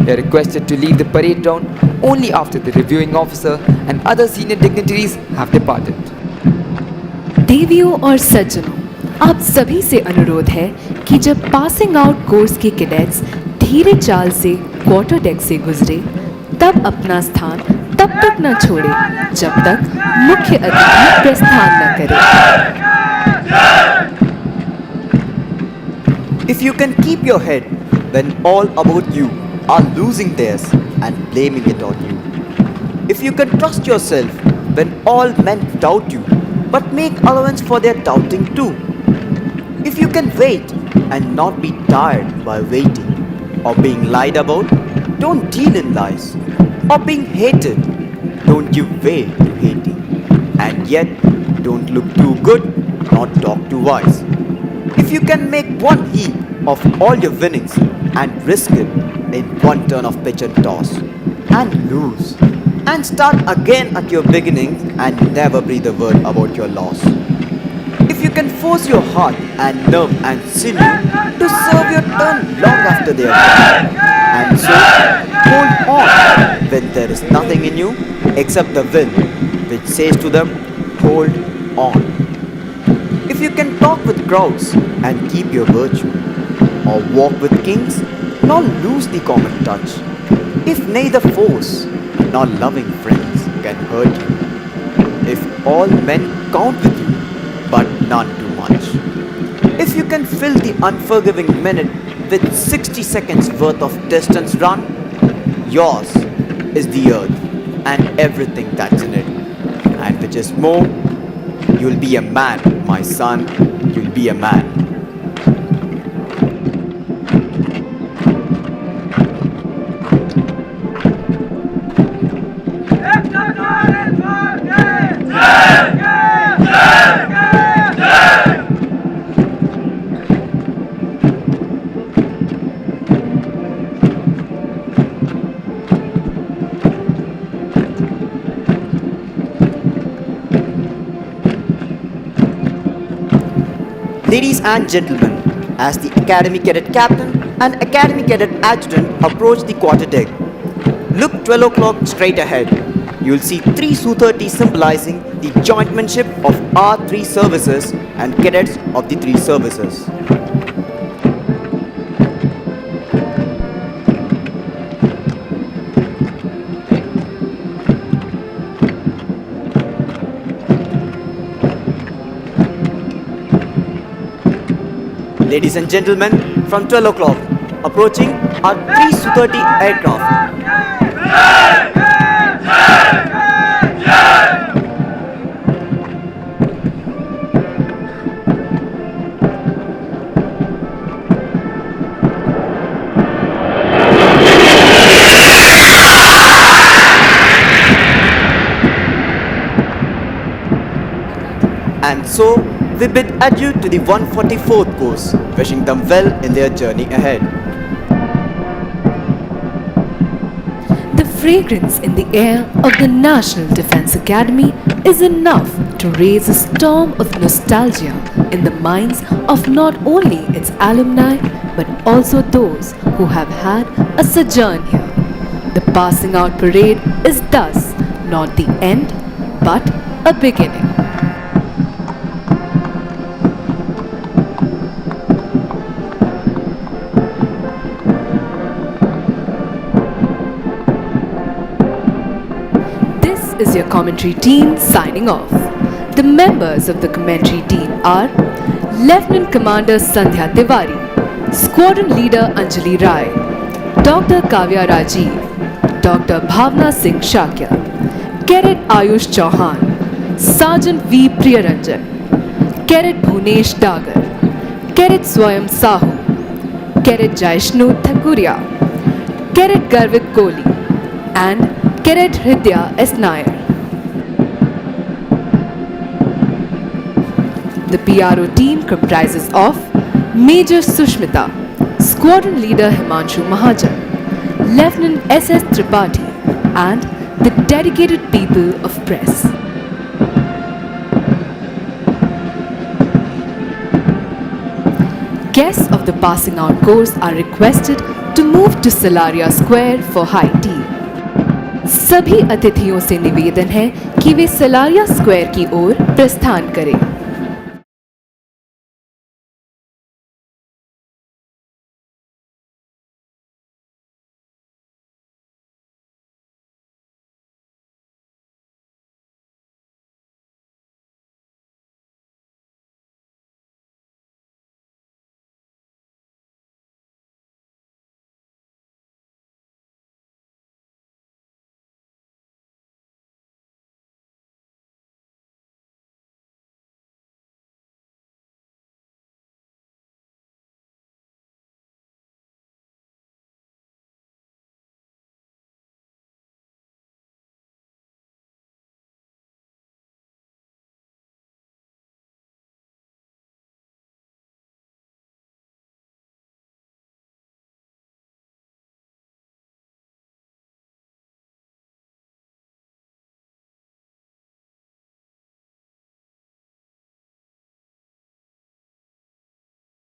[SPEAKER 4] They are requested to leave the parade ground only after the reviewing officer and other senior dignitaries have departed.
[SPEAKER 3] देवियों और सज्जनों, आप सभी से अनुरोध है कि जब पासिंग आउट कोर्स के कैडेट्स धीरे चाल से क्वार्टर डेक से गुजरे, तब अपना स्थान तब तक न छोड़े जब तक मुख्य अतिथि प्रस्थान न करे।
[SPEAKER 1] If you can keep your head when all about you are losing theirs and blaming it on you. If you can trust yourself when all men doubt you, but make allowance for their doubting too. If you can wait and not be tired by waiting, or being lied about, don't deal in lies, or being hated, don't give way to hating, and yet don't look too good, nor talk too wise. If you can make one heap of all your winnings and risk it in one turn of pitch and toss, and lose, and start again at your beginnings and never breathe a word about your loss. If you can force your heart and nerve and sinew to serve your turn long after they are gone, and so hold on when there is nothing in you except the will which says to them, hold on. If you can talk with crowds and keep your virtue, or walk with kings nor lose the common touch, if neither force nor loving friends can hurt you, if all men count with you but none too much, if you can fill the unforgiving minute with 60 seconds worth of distance run, yours is the earth and everything that's in it, and which is more, you'll be a man, my son, you'll be a man. Ladies and gentlemen, as the Academy Cadet Captain and Academy Cadet Adjutant approach the quarterdeck, look 12 o'clock straight ahead. You'll see 3 Su-30 symbolizing the jointmanship of our 3 services and cadets of the 3 services. Ladies and gentlemen, from 12 o'clock, approaching our 3 Su-30 aircraft. And so, we bid adieu to the 144th course, wishing them well in their journey ahead.
[SPEAKER 3] The fragrance in the air of the National Defense Academy is enough to raise a storm of nostalgia in the minds of not only its alumni but also those who have had a sojourn here. The passing out parade is thus not the end but a beginning. This is your commentary team signing off. The members of the commentary team are Lieutenant Commander Sandhya Tiwari, Squadron Leader Anjali Rai, Dr. Kavya Rajiv, Dr. Bhavna Singh Shakya, Cadet Ayush Chauhan, Sergeant V. Priyaranjan, Cadet Bhunesh Dagar, Cadet Swayam Sahu, Cadet Jaishnu Thakuria, Cadet Garvit Kohli, and Cadet Hridya S. Nair. The PRO team comprises of Major Sushmita, Squadron Leader Himanshu Mahajan, Lieutenant S.S. Tripathi, and the dedicated people of press. Guests of the passing out course are requested to move to Salaria Square for high tea. सभी अतिथियों से निवेदन है कि वे Salaria square की ओर प्रस्थान करें।